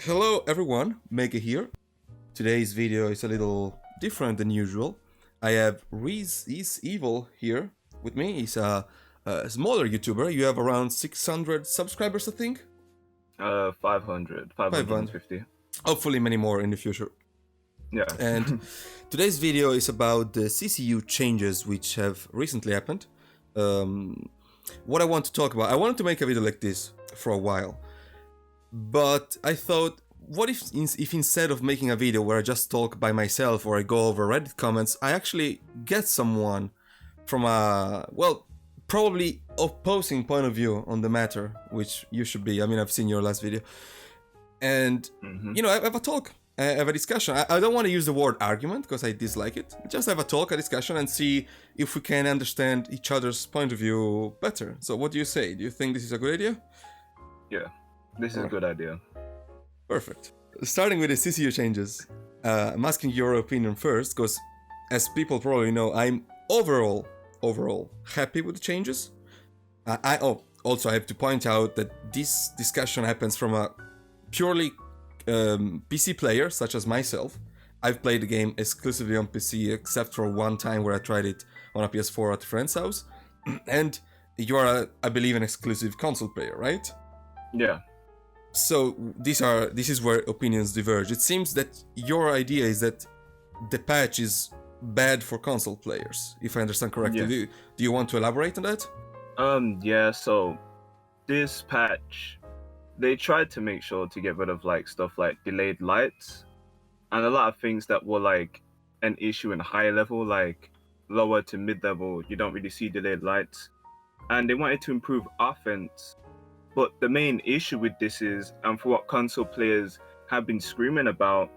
Hello everyone, Mege here. Today's video is a little different than usual. I have ReeceIsEvil here with me. He's a smaller YouTuber. You have around 600 subscribers, I think? 500, 500. 550. Hopefully many more in the future. Yeah. And today's video is about the CCU changes which have recently happened. What I want to talk about, I wanted to make a video like this for a while. But I thought, what if instead of making a video where I just talk by myself or I go over Reddit comments, I actually get someone from a, well, probably opposing point of view on the matter, which you should be. I mean, I've seen your last video. And, have a talk, have a discussion. I don't want to use the word argument because I dislike it. Just have a talk, a discussion, and see if we can understand each other's point of view better. So what do you say? Do you think this is a good idea? Yeah, this is a good idea. Perfect. Starting with the CCU changes, I'm asking your opinion first, because as people probably know, I'm overall happy with the changes. Also I have to point out that this discussion happens from a purely PC player, such as myself. I've played the game exclusively on PC, except for one time where I tried it on a PS4 at a friend's house. And you are, I believe, an exclusive console player, right? Yeah. So this is where opinions diverge. It seems that your idea is that the patch is bad for console players, if I understand correctly. Yeah. Do you want to elaborate on that? Yeah, so this patch, they tried to make sure to get rid of like stuff like delayed lights and a lot of things that were like an issue in high level, like lower to mid level, you don't really see delayed lights. And they wanted to improve offense. But the main issue with this is, and for what console players have been screaming about,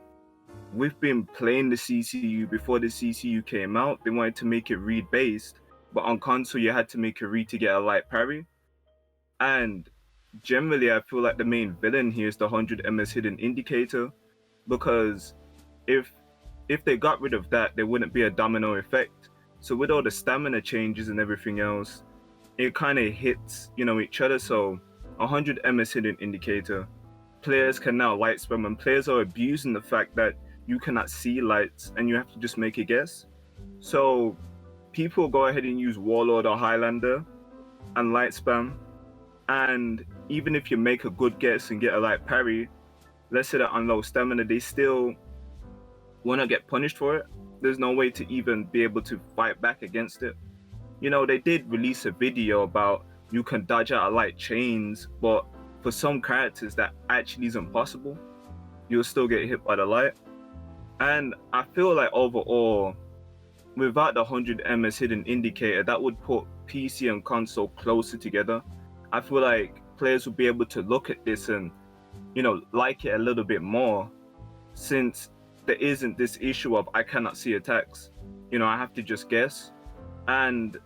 we've been playing the CCU before the CCU came out. They wanted to make it read based, but on console you had to make a read to get a light parry. And generally I feel like the main villain here is the 100 ms hidden indicator, because if they got rid of that, there wouldn't be a domino effect. So with all the stamina changes and everything else, it kind of hits each other. So 100 ms hidden indicator, players can now light spam, and players are abusing the fact that you cannot see lights and you have to just make a guess. So people go ahead and use Warlord or Highlander and light spam, and even if you make a good guess and get a light parry, let's say that on low stamina, they still want to get punished for it. There's no way to even be able to fight back against it. They did release a video about you can dodge out of light chains, but for some characters that actually isn't possible. You'll still get hit by the light. And I feel like overall, without the 100 ms hidden indicator, that would put PC and console closer together. I feel like players would be able to look at this and like it a little bit more, since there isn't this issue of I cannot see attacks. I have to just guess. And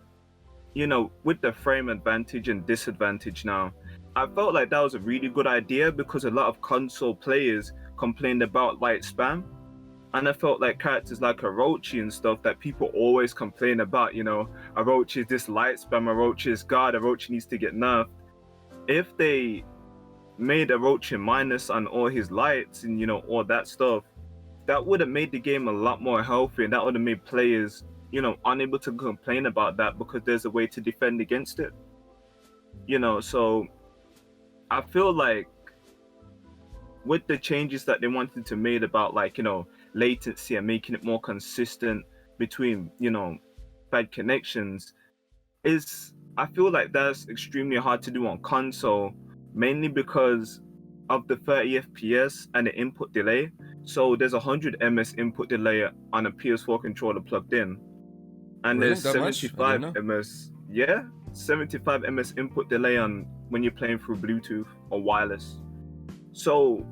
with the frame advantage and disadvantage now, I felt like that was a really good idea, because a lot of console players complained about light spam. And I felt like characters like Orochi and stuff that people always complain about, Orochi is this light spam, Orochi is God, Orochi needs to get nerfed. If they made Orochi minus on all his lights and all that stuff, that would have made the game a lot more healthy, and that would have made players unable to complain about that, because there's a way to defend against it. So I feel like with the changes that they wanted to make about latency and making it more consistent between bad connections, I feel like that's extremely hard to do on console, mainly because of the 30 FPS and the input delay. So there's 100 ms input delay on a PS4 controller plugged in, and Really? there's That much? 75 ms. Yeah, 75 ms input delay on when you're playing through Bluetooth or wireless. So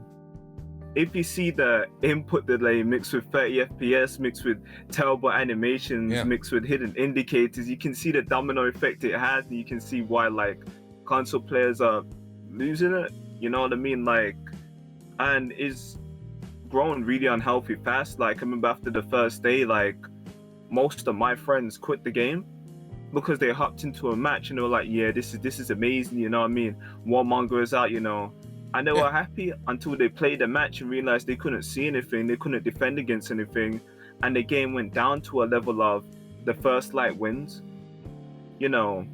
if you see the input delay mixed with 30 FPS, mixed with terrible animations, mixed with hidden indicators, you can see the domino effect it has, and you can see why console players are losing it. You know what I mean? And it's grown really unhealthy fast. I remember after the first day, most of my friends quit the game because they hopped into a match and they were like, yeah, this is amazing, you know what I mean? Warmonger is out, And they Yeah. were happy until they played the match and realized they couldn't see anything, they couldn't defend against anything, and the game went down to a level of the first light wins, you know.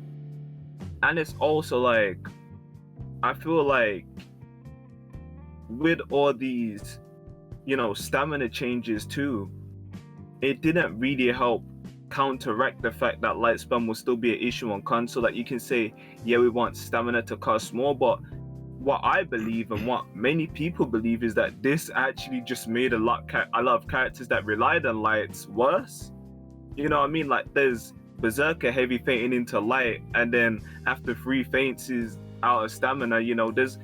And it's also like, I feel like with all these, stamina changes too, it didn't really help counteract the fact that light spam will still be an issue on console. Like, you can say, yeah, we want stamina to cost more, but what I believe and what many people believe is that this actually just made a lot of characters that relied on lights worse. You know what I mean? Like, there's Berserker heavy fainting into light, and then after 3 faints is out of stamina. There's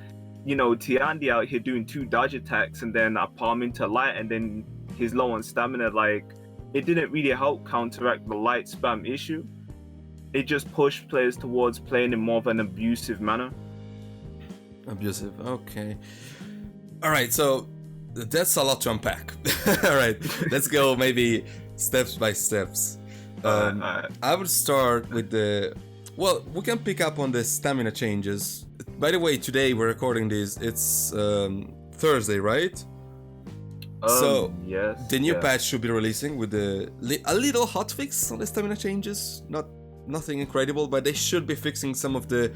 Tiandi out here doing 2 dodge attacks and then a palm into light, and then he's low on stamina. Like, it didn't really help counteract the light spam issue. It just pushed players towards playing in more of an abusive manner. Abusive, okay. Alright, so that's a lot to unpack. Alright, let's go maybe steps by steps. I would start with we can pick up on the stamina changes. By the way, today we're recording this, it's Thursday, right? So yes, the new patch should be releasing with a little hotfix on the stamina changes. Nothing incredible, but they should be fixing some of the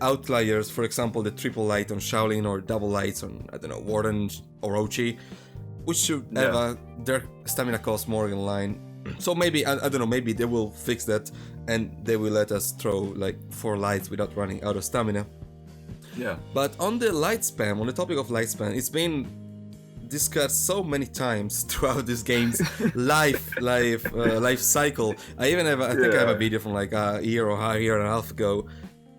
outliers. For example, the triple light on Shaolin or double lights on, I don't know, Warden or Orochi, which should have their stamina cost more in line. So maybe, I don't know, maybe they will fix that and they will let us throw like 4 lights without running out of stamina. Yeah. But on the light spam, on the topic of light spam, it's been discussed so many times throughout this game's life cycle. I think I have a video from like a year and a half ago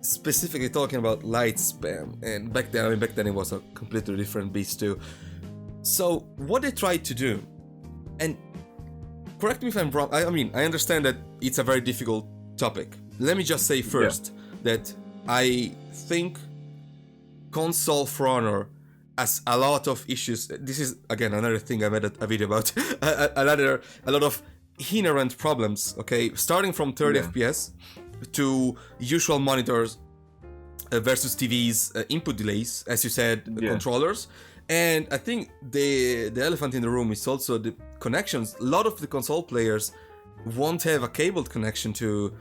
specifically talking about light spam, and back then it was a completely different beast too. So what they tried to do, and correct me if I'm wrong, I mean, I understand that it's a very difficult topic. Let me just say first that I think console Ferrana has a lot of issues. This is, again, another thing I made a video about. a lot of inherent problems, okay? Starting from 30 FPS to usual monitors versus TVs, input delays, as you said, controllers. And I think the elephant in the room is also the connections. A lot of the console players won't have a cabled connection to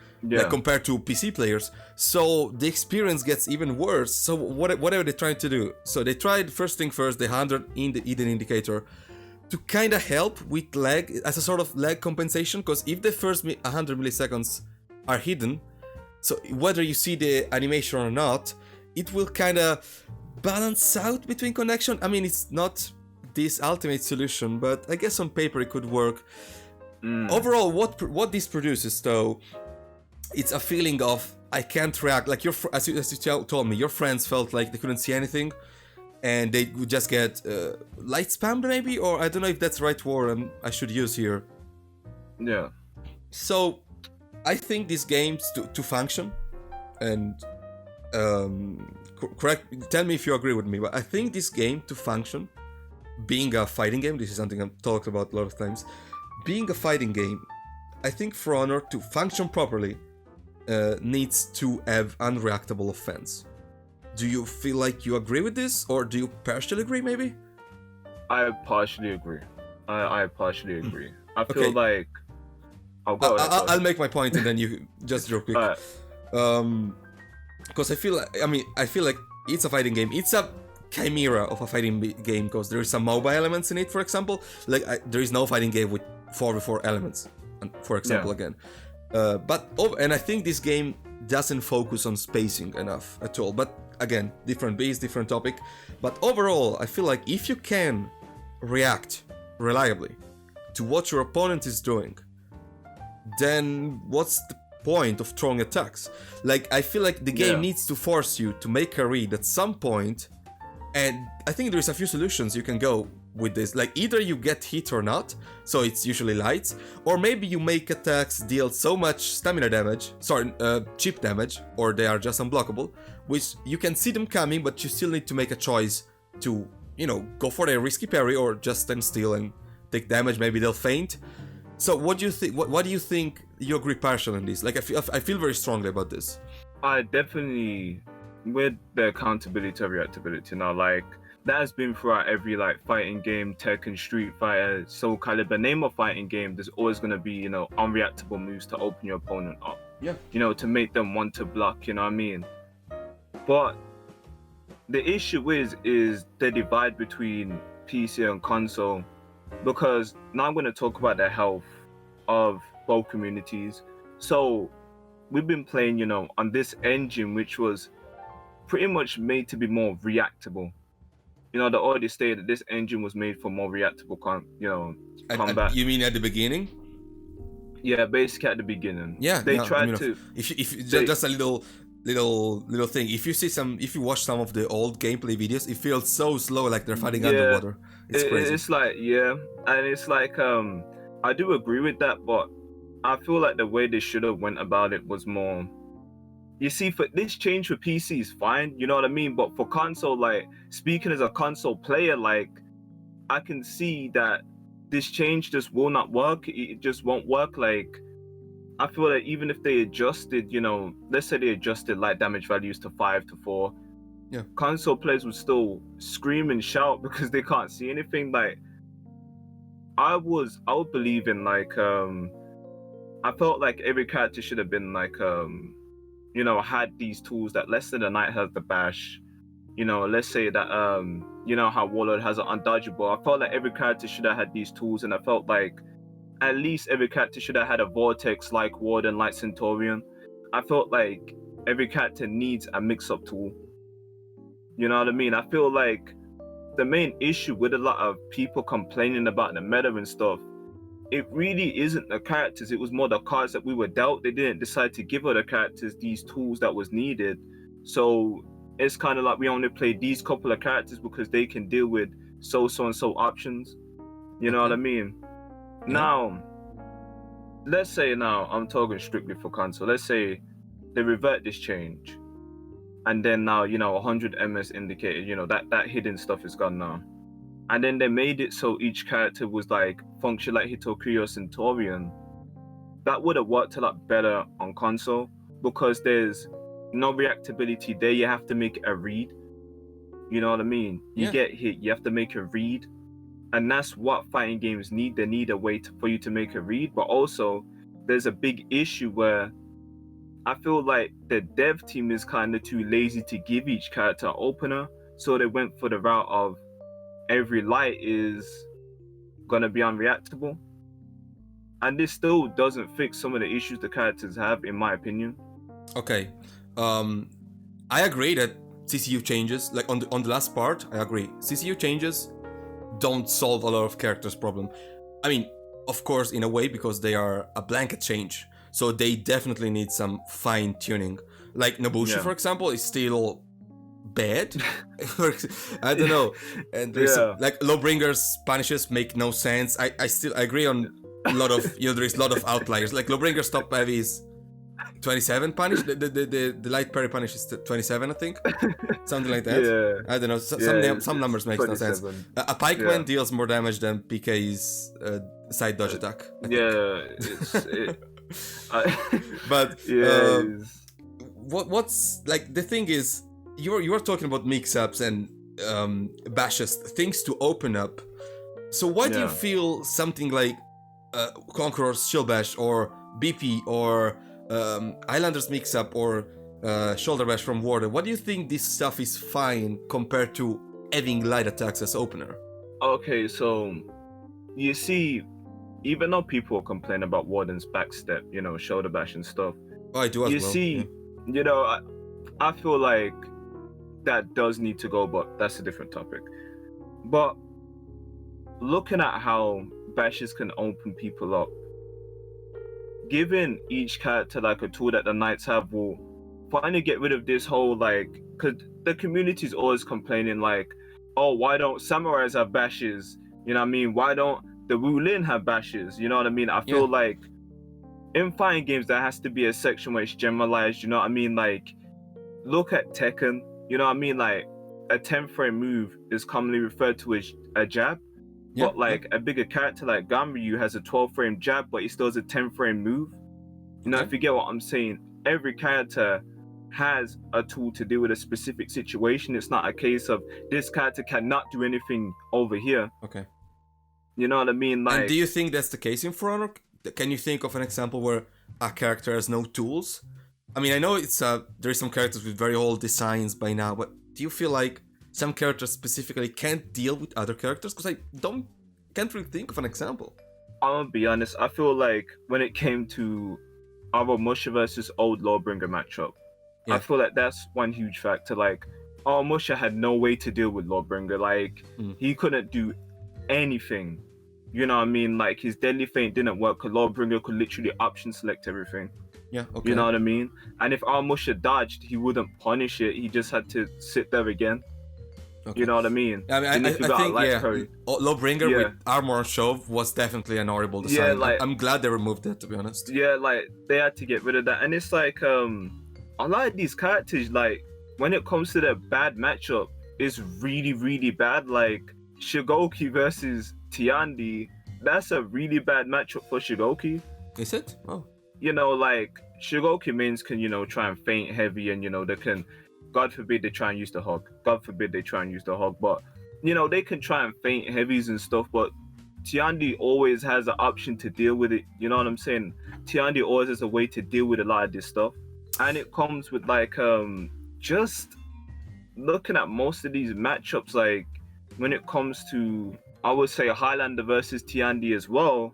compared to PC players, so the experience gets even worse. So what are they trying to do? So they tried, first thing first, the 100 hidden indicator to kind of help with lag as a sort of lag compensation, because if the first 100 milliseconds are hidden, so whether you see the animation or not, it will kind of balance out between connection. I mean, it's not this ultimate solution, but I guess on paper it could work. Overall, what this produces, though, it's a feeling of I can't react. Like as you told me, your friends felt like they couldn't see anything, and they would just get light spammed, maybe, or I don't know if that's the right word I should use here. Yeah. So I think these games to function, and correct. Tell me if you agree with me, but I think this game to function, being a fighting game, this is something I've talked about a lot of times. Being a fighting game, I think For Honor to function properly needs to have unreactable offense. Do you feel like you agree with this, or do you partially agree maybe? I partially agree. I partially agree. I feel like... I'll make my point and then you just real quick. Because I feel like it's a fighting game. It's a chimera of a fighting game because there is some mobile elements in it, for example. Like there is no fighting game with 4v4 elements, for example, again. And I think this game doesn't focus on spacing enough at all. But again, different beast, different topic. But overall, I feel like if you can react reliably to what your opponent is doing, then what's the point of throwing attacks? Like, I feel like the game needs to force you to make a read at some point, and I think there's a few solutions you can go with this. Like, either you get hit or not, so it's usually lights, or maybe you make attacks deal so much stamina damage, chip damage, or they are just unblockable, which you can see them coming, but you still need to make a choice to, go for a risky parry or just stand still and take damage. Maybe they'll faint. So what do you think? What do you think? You agree partially on this? Like, I feel very strongly about this. I definitely with the accountability of reactability now, like that has been throughout every like fighting game, Tekken, Street Fighter, Soul Calibur, name a fighting game, there's always going to be, you know, unreactable moves to open your opponent up. Yeah. You know, to make them want to block, you know what I mean? But the issue is the divide between PC and console, because now I'm going to talk about the health of both communities. So we've been playing, you know, on this engine which was pretty much made to be more reactable. You know, they already stated that this engine was made for more reactable combat. You mean at the beginning? Yeah, basically at the beginning. Yeah, they yeah, tried I mean, to. If just a little thing. If you watch some of the old gameplay videos, it feels so slow, like they're fighting underwater. It's crazy. It's like, yeah, and it's like I do agree with that, but I feel like the way they should have went about it was more. You see, for this change for PC is fine, you know what I mean? But for console, like, speaking as a console player, like, I can see that this change just will not work. It just won't work. Like, I feel that even if they adjusted, you know, let's say they adjusted light damage values to 5 to 4, yeah, console players would still scream and shout because they can't see anything. Like, I would believe in, like, I felt like every character should have been, like, you know, had these tools that, let's say the knight has the bash, you know, let's say that you know how Warlord has an undodgeable. I felt like every character should have had these tools, and I felt like at least every character should have had a vortex like Warden, like Centurion. I felt like every character needs a mix-up tool. You know what I mean? I feel like the main issue with a lot of people complaining about the meta and stuff, it really isn't the characters, it was more the cards that we were dealt. They didn't decide to give other characters these tools that was needed. So it's kind of like we only play these couple of characters because they can deal with so and so options. You know what I mean? Yeah. Now, let's say now, I'm talking strictly for console. Let's say they revert this change. And then now, you know, 100 MS indicated, you know, that hidden stuff is gone now. And then they made it so each character was like function like Hitokuyo or Centurion. That would have worked a lot better on console because there's no reactability there. You have to make a read. You know what I mean? You get hit, you have to make a read. And that's what fighting games need. They need a way for you to make a read. But also, there's a big issue where I feel like the dev team is kind of too lazy to give each character an opener. So they went for the route of every light is gonna be unreactable, and this still doesn't fix some of the issues the characters have, in my opinion. Okay, I agree that CCU changes, like on the last part, I agree. CCU changes don't solve a lot of characters' problem. I mean, of course, in a way, because they are a blanket change, so they definitely need some fine tuning. Like Nobushi, for example, is still bad. I don't know. And there's like Lawbringer's punishes make no sense. I still agree on a lot of, you know, there is a lot of outliers. Like Lawbringer's top heavy is 27 punish. The light parry punish is 27, I think. Something like that. Yeah. I don't know. Some numbers make no sense. A pikeman deals more damage than PK's side dodge attack. But what's like the thing is, you are talking about mix-ups and bashes, things to open up. So why do you feel something like Conqueror's Shield Bash or BP or Highlander's mix-up or Shoulder Bash from Warden? What do you think this stuff is fine compared to having light attacks as opener? Okay, so you see, even though people complain about Warden's backstep, you know, Shoulder Bash and stuff, I do as well. You see, you know, I feel like that does need to go, but that's a different topic. But looking at how bashes can open people up, giving each character like a tool that the knights have will finally get rid of this whole like, because the community is always complaining like, oh, why don't samurais have bashes? You know what I mean? Why don't the Wulin have bashes? You know what I mean? I feel like in fighting games there has to be a section where it's generalized. You know what I mean? Like, look at Tekken. You know what I mean? Like, a 10-frame move is commonly referred to as a jab. But like a bigger character like Ganryu has a 12-frame jab, but he still has a 10-frame move. You know, if you get what I'm saying, every character has a tool to deal with a specific situation. It's not a case of this character cannot do anything over here. Okay. You know what I mean? And Like, do you think that's the case in For Honor? Can you think of an example where a character has no tools? I mean, I know it's there's some characters with very old designs by now, but do you feel like some characters specifically can't deal with other characters? Because I can't really think of an example. I'm gonna be honest, I feel like when it came to our Musha versus old Lawbringer matchup, Yeah. I feel like that's one huge factor. Like, our Musha had no way to deal with Lawbringer. Like, he couldn't do anything. You know what I mean? Like, his deadly feint didn't work because Lawbringer could literally option select everything. Yeah, okay. You know what I mean? And if our Musha dodged, he wouldn't punish it. He just had to sit there again. Okay. You know what I mean? I mean, I think, Lawbringer with Armor on Shove was definitely an horrible design. Yeah, like, I'm glad they removed that, to be honest. Yeah, like, they had to get rid of that. And it's like, a lot of these characters, like, when it comes to their bad matchup, it's really, really bad. Like, Shigoki versus Tiandi, that's a really bad matchup for Shigoki. Is it? Oh. You know, like, Shigoki mains can, you know, try and feint heavy, and, you know, they can, God forbid they try and use the hog. God forbid they try and use the hog. But, you know, they can try and feint heavies and stuff, but Tiandi always has an option to deal with it. You know what I'm saying? Tiandi always has a way to deal with a lot of this stuff. And it comes with, like, just looking at most of these matchups, like, when it comes to, I would say, Highlander versus Tiandi as well,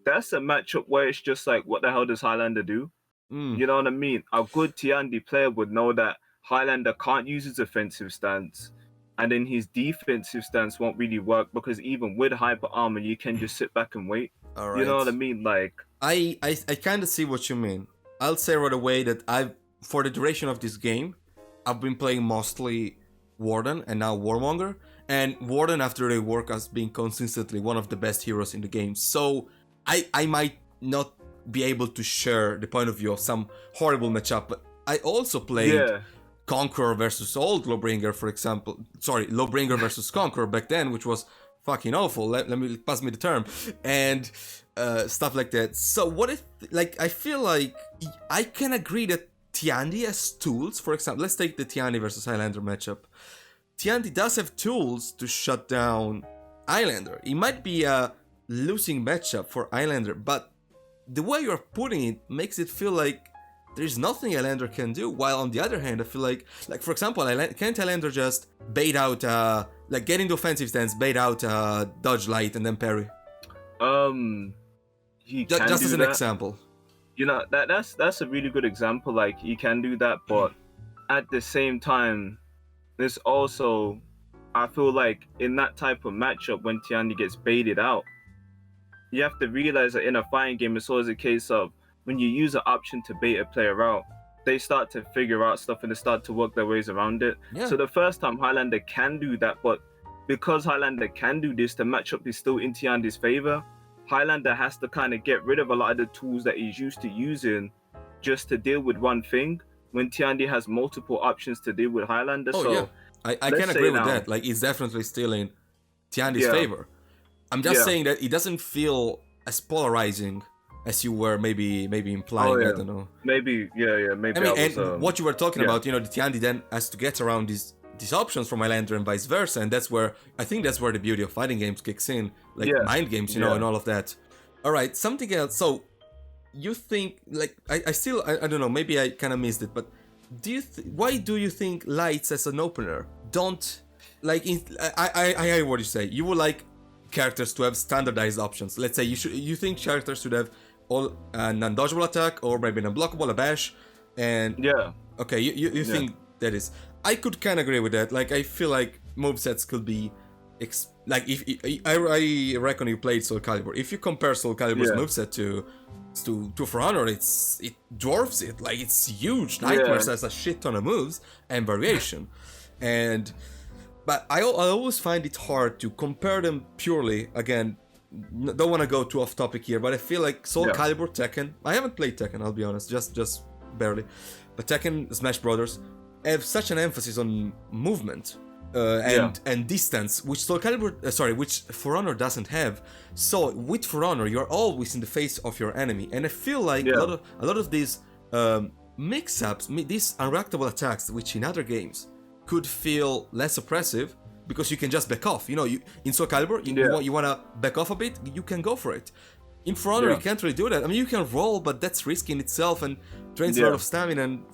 that's a matchup where it's just like, what the hell does Highlander do? You know what I mean? A good Tiandi player would know that Highlander can't use his offensive stance, and then his defensive stance won't really work, because even with hyper armor, you can just sit back and wait. All right. You know what I mean? Like, I kind of see what you mean. I'll say right away that for the duration of this game, I've been playing mostly Warden and now Warmonger, and Warden after rework has been consistently one of the best heroes in the game. So I might not be able to share the point of view of some horrible matchup, but I also played Conqueror versus old Lawbringer, for example. Sorry, Lawbringer versus Conqueror back then, which was fucking awful. Let me pass me the term, and stuff like that. So what if, like, I feel like I can agree that Tiandi has tools. For example, let's take the Tiandi versus Highlander matchup. Tiandi does have tools to shut down Highlander. It might be a losing matchup for Highlander, but the way you're putting it makes it feel like there's nothing Highlander can do. While on the other hand, I feel like for example, can't Highlander just bait out, like get into offensive stance, bait out dodge light and then parry? He can just do as an that. example. You know, that's a really good example. Like, he can do that, but at the same time, there's also, I feel like in that type of matchup, when Tiandi gets baited out, you have to realize that in a fighting game, it's always a case of, when you use an option to bait a player out, they start to figure out stuff and they start to work their ways around it. Yeah. So the first time Highlander can do that, but because Highlander can do this, the matchup is still in Tiandi's favor. Highlander has to kind of get rid of a lot of the tools that he's used to using just to deal with one thing, when Tiandi has multiple options to deal with Highlander. Oh, so yeah. I can agree with that. Like, it's definitely still in Tiandi's favor. I'm just saying that it doesn't feel as polarizing as you were maybe implying. I don't know. Maybe, maybe. I mean, and what you were talking about, you know, the Tiandi then has to get around these options from Highlander and vice versa, and that's where the beauty of fighting games kicks in, like mind games, you know, and all of that. All right, something else. So you think, like, I don't know, maybe I kind of missed it, but why do you think lights as an opener don't, like, I hear what you say. You would like characters to have standardized options. Let's say you think characters should have all non-dodgeable attack, or maybe non-blockable, a bash, and okay, you think that is. I could kind of agree with that. Like, I feel like movesets could be like, if I reckon you played Soul Calibur. If you compare Soul Calibur's moveset to For Honor, it dwarfs it. Like, it's huge. Nightmares has a shit ton of moves and variation, but I always find it hard to compare them purely. Again, don't want to go too off topic here, but I feel like Soul Calibur, Tekken. I haven't played Tekken, I'll be honest, just barely. But Tekken, Smash Brothers have such an emphasis on movement and distance, which which For Honor doesn't have. So with For Honor, you're always in the face of your enemy, and I feel like a lot of these mix-ups, these unreactable attacks, which in other games could feel less oppressive because you can just back off. You know, in Soul Calibur, you want to back off a bit, you can go for it. In For Honor, you can't really do that. I mean, you can roll, but that's risky in itself and drains a lot of stamina. And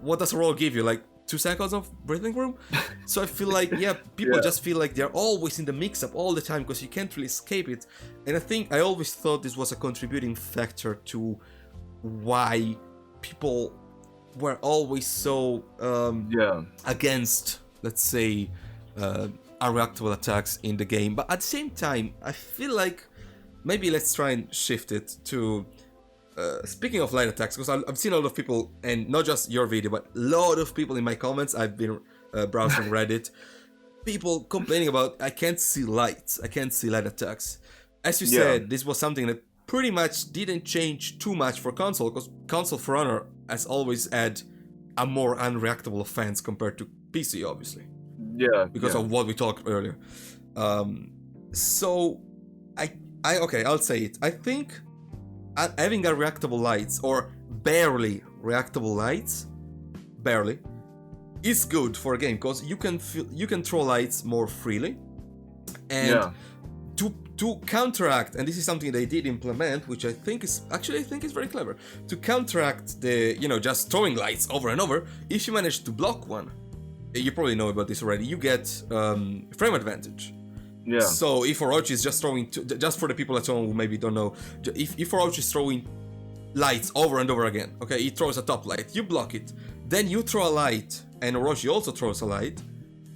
what does a roll give you? Like 2 seconds of breathing room? So I feel like, people just feel like they're always in the mix-up all the time because you can't really escape it. And I think I always thought this was a contributing factor to why people were always so against, let's say, unreactable attacks in the game. But at the same time, I feel like maybe let's try and shift it to speaking of light attacks, because I've seen a lot of people, and not just your video, but a lot of people in my comments. I've been browsing Reddit, people complaining about I can't see lights, I can't see light attacks. As you said, this was something that pretty much didn't change too much for console, because console For Honor has always had a more unreactable offense compared to PC, obviously. Because of what we talked earlier. So I'll say it. I think having a reactable lights, or barely reactable lights, is good for a game, because you can throw lights more freely, and to counteract, and this is something they did implement, which I think is very clever, to counteract the just throwing lights over and over. If you manage to block one, you probably know about this already, you get frame advantage. So if Orochi is just throwing, just for the people at home who maybe don't know, if Orochi is throwing lights over and over again, okay, he throws a top light, you block it, then you throw a light, and Orochi also throws a light.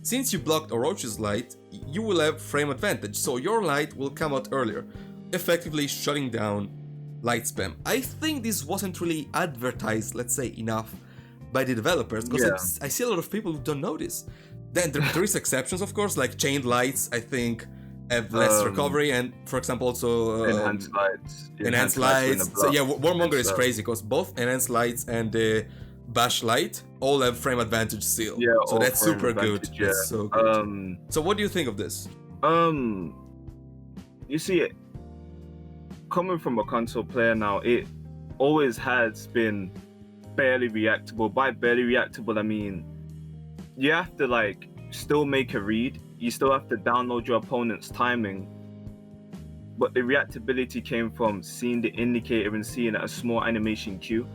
Since you blocked Orochi's light, you will have frame advantage, so your light will come out earlier, effectively shutting down light spam. I think this wasn't really advertised, let's say, enough by the developers, because I see a lot of people who don't know this. Then there is exceptions, of course, like chained lights, I think, have less recovery, and for example also enhanced lights. Enhanced lights. So yeah, Warmonger is crazy because both enhanced lights and the bash light all have frame advantage still. So that's super good. That's so good. So what do you think of this? You see, coming from a console player now, it always has been barely reactable. By barely reactable, I mean you have to still make a read, you still have to download your opponent's timing, but the reactability came from seeing the indicator and seeing a small animation queue.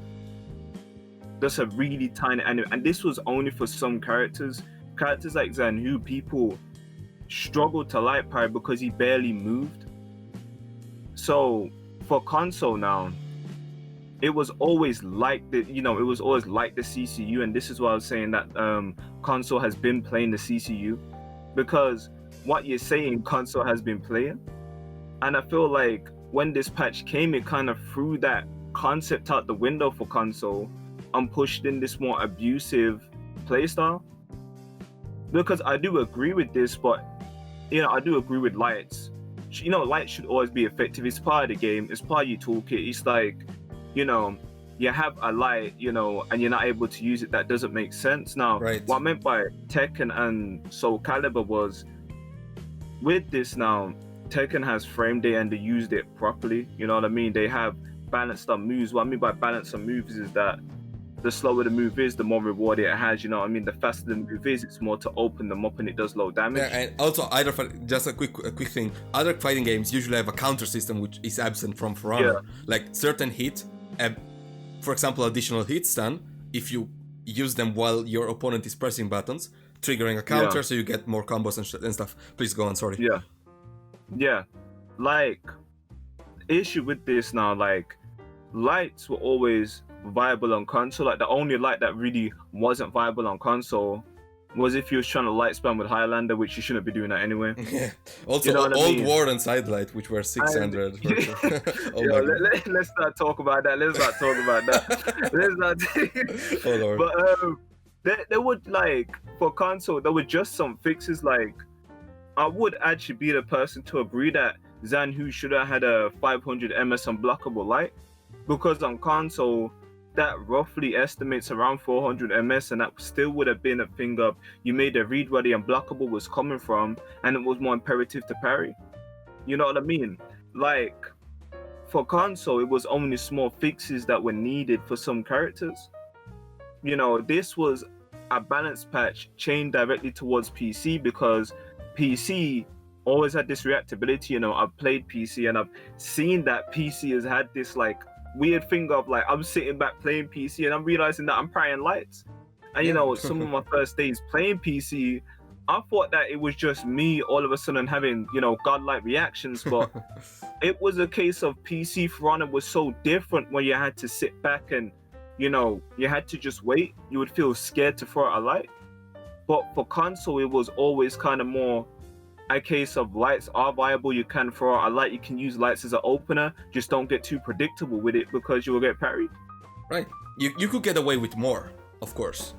That's a really tiny and this was only for some characters like Zan, who people struggled to light parry because he barely moved. So for console now, it was always like the CCU, and this is why I was saying that console has been playing the CCU, because what you're saying console has been playing. And I feel like when this patch came, it kind of threw that concept out the window for console and pushed in this more abusive playstyle. Because I do agree with this, but I do agree with lights. Lights should always be effective. It's part of the game, it's part of your toolkit. It's like, you have a light, and you're not able to use it. That doesn't make sense. Now, what I meant by Tekken and Soul Calibur was, with this now, Tekken has framed it and they used it properly. You know what I mean? They have balanced on moves. What I mean by balanced on moves is that the slower the move is, the more reward it has. You know what I mean? The faster the move is, it's more to open them up and it does low damage. Yeah, and also just a quick thing. Other fighting games usually have a counter system which is absent from For Honor. Like certain hit, for example, additional hit stun, if you use them while your opponent is pressing buttons, triggering a counter, so you get more combos and stuff. Please go on, sorry. Like, issue with this now, lights were always viable on console. Like, the only light that really wasn't viable on console was if you was trying to light spam with Highlander, which you shouldn't be doing that anyway. Also, Old War and Sidelight, which were 600. Let's not talk about that. Oh, Lord. But there would, for console, there were just some fixes. I would actually be the person to agree that Zanhu should have had a 500 ms unblockable light, because on console that roughly estimates around 400 ms, and that still would have been a thing of you made a read where the unblockable was coming from, and it was more imperative to parry. You know what I mean? For console, it was only small fixes that were needed for some characters. this was a balanced patch chained directly towards PC, because PC always had this reactability. I've played PC and I've seen that PC has had this like weird thing of like, I'm sitting back playing PC and I'm realizing that I'm prying lights. And some of my first days playing PC, I thought that it was just me all of a sudden having, godlike reactions, but it was a case of PC Ferrana was so different when you had to sit back and, you had to just wait. You would feel scared to throw out a light. But for console, it was always kind of more a case of lights are viable. You can throw out a light. You can use lights as an opener. Just don't get too predictable with it because you will get parried. Right. You could get away with more, of course.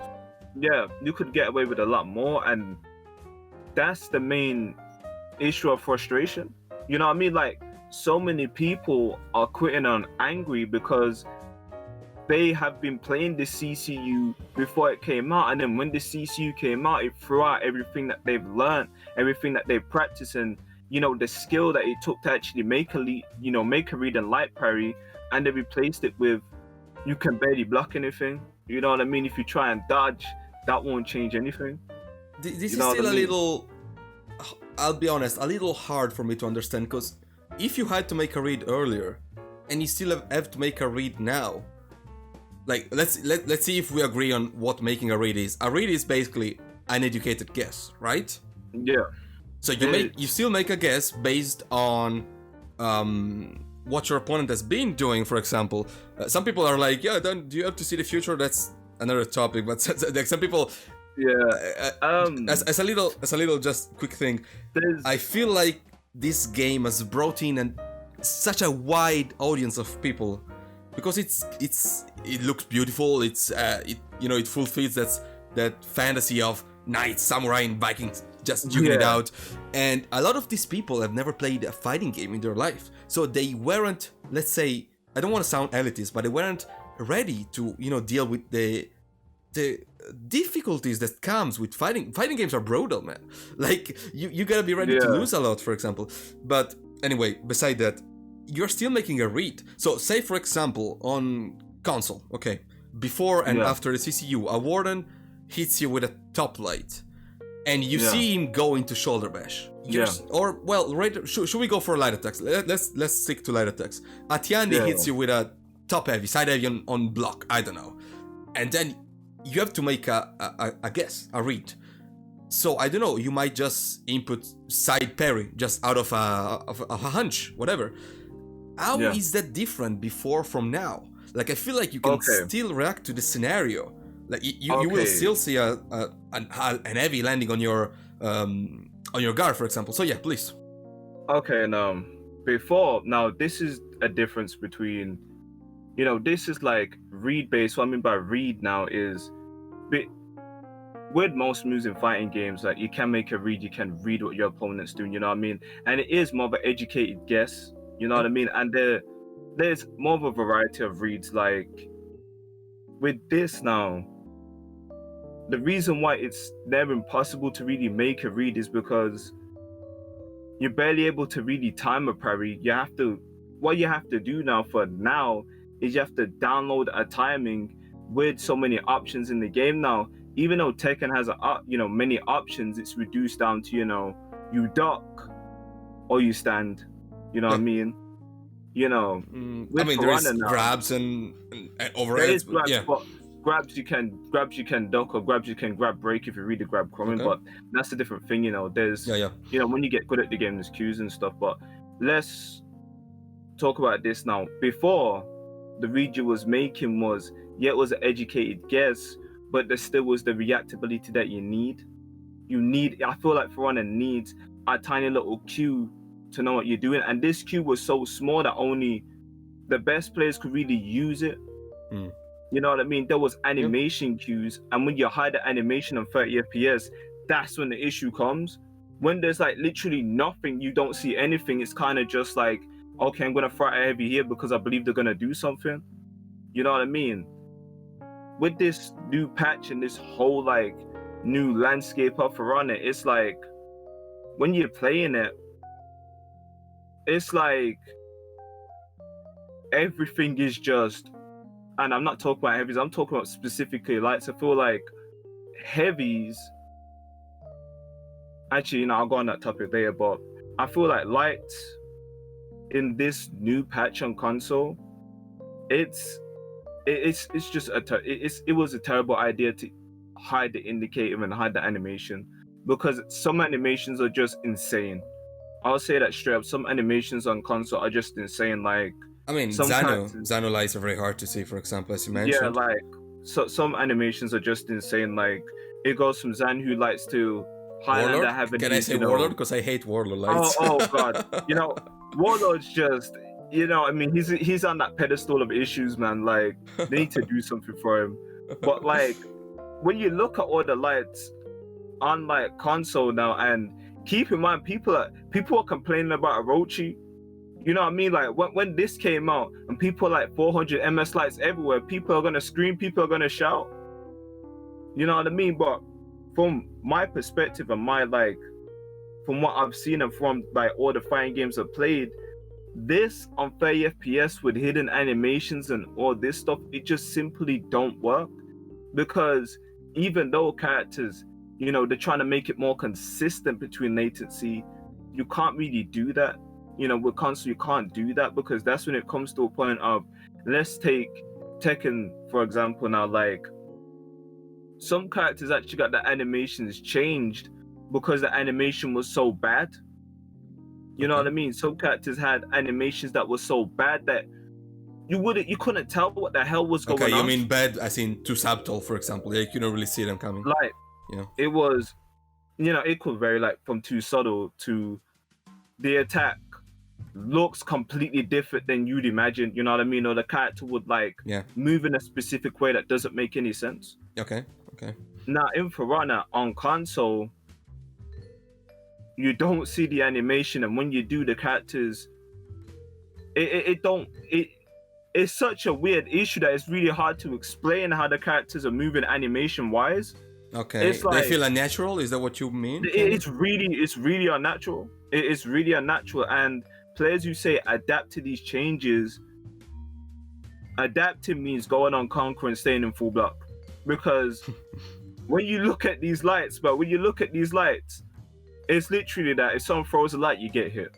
Yeah, you could get away with a lot more, and that's the main issue of frustration. You know what I mean? Like, so many people are quitting on angry because they have been playing the CCU before it came out, and then when the CCU came out, it threw out everything that they've learned, everything that they've practiced, and the skill that it took to actually make a read and light parry, and they replaced it with, you can barely block anything. You know what I mean? If you try and dodge, that won't change anything. This is still a little, I'll be honest, a little hard for me to understand, because if you had to make a read earlier and you still have to make a read now, like, let's see if we agree on what making a read is. A read is basically an educated guess, right? Yeah. So you still make a guess based on what your opponent has been doing. For example, some people are like, yeah, do you have to see the future? That's another topic. But like some people, as a little just quick thing, I feel like this game has brought in such a wide audience of people, because it looks beautiful. It fulfills that fantasy of knights, samurai, and Vikings just duking it out. And a lot of these people have never played a fighting game in their life, so they weren't, let's say, I don't want to sound elitist, but they weren't ready to deal with the difficulties that comes with fighting. Fighting games are brutal, man. Like, you gotta be ready to lose a lot, for example. But anyway, beside that, you're still making a read. So say, for example, on console, okay, before and after the CCU, a warden hits you with a top light, and you see him go into shoulder bash. Or, well, right, should we go for light attacks? Let's stick to light attacks. A Tiandi hits you with a top heavy, side heavy on block, I don't know. And then you have to make a guess, a read. So, I don't know, you might just input side parry, just out of a hunch, whatever. How is that different before from now? Like, I feel like you can still react to the scenario. Like, you will still see an heavy landing on your guard, for example. So yeah, please. Okay, and now this is a difference between, this is like read based. What I mean by read now is, with most moves in fighting games, like, you can make a read, you can read what your opponent's doing, you know what I mean? And it is more of an educated guess, you know what I mean? And there's more of a variety of reads. Like, with this now, the reason why it's never impossible to really make a read is because you're barely able to really time a parry. What you have to do now is you have to download a timing with so many options in the game now. Even though Tekken has many options, it's reduced down to, you duck or you stand. You know what I mean? There is grabs and overheads. There is grabs, but grabs you can duck, or grabs you can grab break if you read the grab coming. But that's a different thing. There's when you get good at the game, there's cues and stuff. But let's talk about this now. Before, the read you was making was, it was an educated guess, but there still was the reactability that you need. I feel like Ferrana needs a tiny little cue to know what you're doing, and this cue was so small that only the best players could really use it. You know what I mean? There was animation cues, and when you hide the animation on 30 FPS, that's when the issue comes. When there's like literally nothing, you don't see anything, it's kind of just like, okay, I'm gonna throw a heavy here because I believe they're gonna do something. You know what I mean? With this new patch and this whole like new landscape of Ferrana, it's like, when you're playing it, it's like everything is just and I'm not talking about heavies, I'm talking about specifically lights. I feel like heavies, actually, I'll go on that topic later, but I feel like lights in this new patch on console, it's just it was a terrible idea to hide the indicator and hide the animation, because some animations are just insane. I'll say that straight up. Some animations on console are just insane. Like, I mean, Xano lights are very hard to see, for example, as you mentioned. Yeah, like, so some animations are just insane. Like, it goes from Zanhu lights to Highlander having. Can I say Warlord? Because I hate Warlord lights. Oh god. Warlord's just, I mean, he's on that pedestal of issues, man. Like, they need to do something for him. But like, when you look at all the lights on like console now, and keep in mind, people are complaining about Orochi. You know what I mean? Like, when this came out and people are like 400 ms lights everywhere, people are gonna scream, people are gonna shout. You know what I mean? But from my perspective and from what I've seen and from like all the fighting games I've played, this on 30 FPS with hidden animations and all this stuff, it just simply don't work. Because even though characters, they're trying to make it more consistent between latency, you can't really do that. With console, you can't do that, because that's when it comes to a point of, let's take Tekken, for example, now. Like, some characters actually got the animations changed because the animation was so bad. You know what I mean? Some characters had animations that were so bad that you couldn't tell what the hell was going on. Okay, you mean bad as in too subtle, for example. Like, you don't really see them coming. Like, it was, it could vary, like, from too subtle to the attack looks completely different than you'd imagine. You know what I mean? Or the character would move in a specific way that doesn't make any sense. Okay. Now in Ferrana on console, you don't see the animation, and when you do, the characters, it's such a weird issue that it's really hard to explain how the characters are moving animation wise. Okay, it's like, they feel unnatural. Is that what you mean? It's really unnatural. It's really unnatural, and players who say adapt to these changes, adapting means going on Conquer and staying in full block. Because when you look at these lights, it's literally that if someone throws a light, you get hit.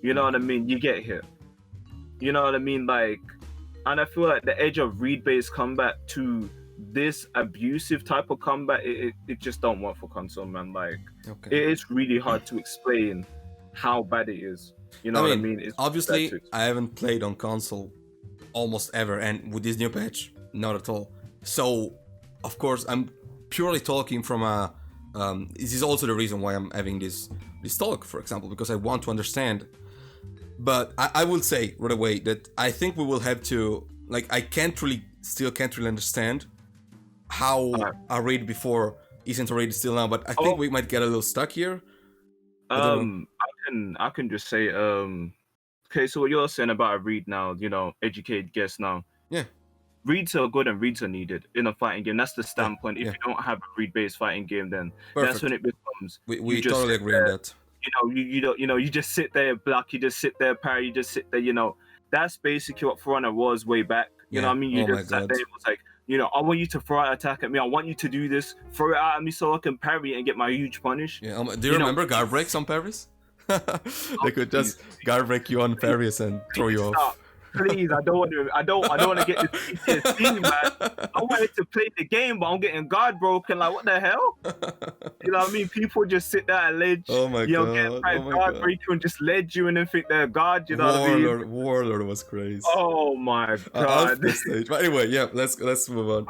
You know what I mean? You get hit. You know what I mean? Like, and I feel like the edge of read-based combat to this abusive type of combat, it just don't work for console, man. Like, it's really hard to explain how bad it is. You know what I mean? It's obviously, I haven't played on console almost ever, and with this new patch, not at all. So, of course, I'm purely talking from a. This is also the reason why I'm having this talk, for example, because I want to understand. But I will say right away that I think we will have to, like, I still can't really understand how a raid before isn't a raid still now. But I think we might get a little stuck here. I can just say, okay, so what you're saying about a read now, educated guess now. Yeah. Reads are good and reads are needed in a fighting game. That's the standpoint. If you don't have a read-based fighting game, then that's when it becomes. We totally agree on that. You just sit there block, you just sit there parry, you just sit there. That's basically what Ferrana was way back. You know what I mean? You just sat there. It was like, I want you to throw an attack at me. I want you to do this. Throw it out at me so I can parry and get my huge punish. Yeah. Do you remember guard breaks on parries? They could just guard break you on parries and throw you off. Please, I don't want to get this PTSD, man. I wanted to play the game, but I'm getting guard broken. Like, what the hell? You know what I mean? People just sit there and ledge. Oh my god! Get guard break you and just ledge you and then think they're guard. You know what I mean? Warlord was crazy. Oh my god! But anyway, yeah, let's move on.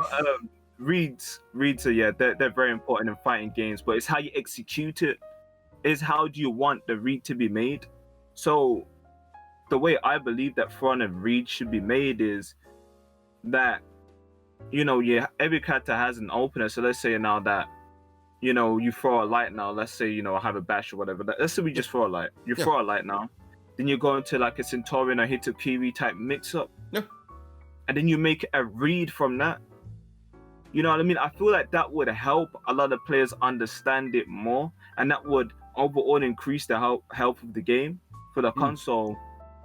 Reads are they're very important in fighting games, but it's how you execute it. Is how do you want the read to be made? So, the way I believe that Ferrana read should be made is that, every character has an opener. So let's say now that, you throw a light now. Let's say, I have a bash or whatever. Let's say we just throw a light. You throw a light now. Then you go into like a Centaurian or Hitokiri type mix-up. Yeah. And then you make a read from that. You know what I mean? I feel like that would help a lot of players understand it more. And that would overall increase the health of the game for the console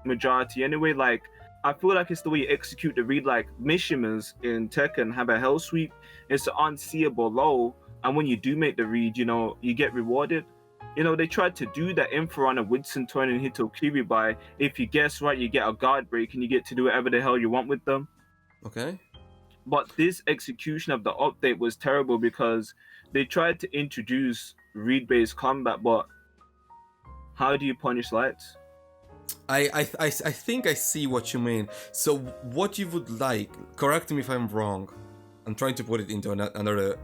majority anyway. Like, I feel like it's the way you execute the read. Like Mishimers in Tekken have a hell sweep. It's an unseeable low, and when you do make the read, you get rewarded. They tried to do that in Ferrana with Centurion and Hitokiri by, if you guess right, you get a guard break and you get to do whatever the hell you want with them. Okay. But this execution of the update was terrible because they tried to introduce read-based combat, but how do you punish lights? I think I see what you mean. So what you would like, correct me if I'm wrong, I'm trying to put it into another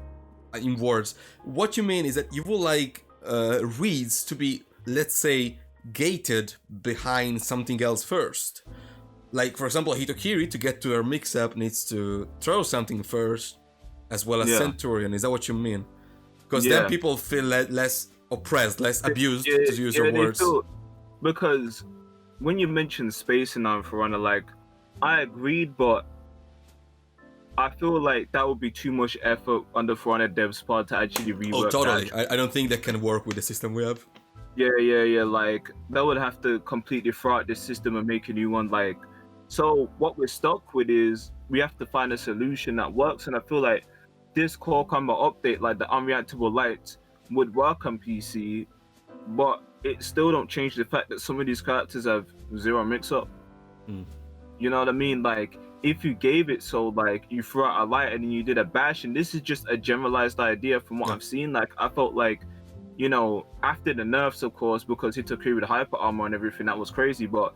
in words. What you mean is that you would like reads to be, let's say, gated behind something else first. Like, for example, Hitokiri, to get to her mix-up, needs to throw something first, as well as Centurion. Is that what you mean? Because then people feel less oppressed, less abused, to use your words. Because when you mentioned space in Ferrana, like, I agreed, but I feel like that would be too much effort on the Ferrana dev's part to actually rework. Oh, totally. I don't think that can work with the system we have. Yeah. Like, that would have to completely throw out the system and make a new one. Like, so what we're stuck with is we have to find a solution that works. And I feel like this core combat update, like the unreactable lights, would work on PC, but it still don't change the fact that some of these characters have zero mix-up. You know what I mean? Like, if you gave it so, like, you threw out a light and then you did a bash, and this is just a generalized idea from what I've seen. Like, I felt like, after the nerfs, of course, because Hitokiri with hyper armor and everything, that was crazy, but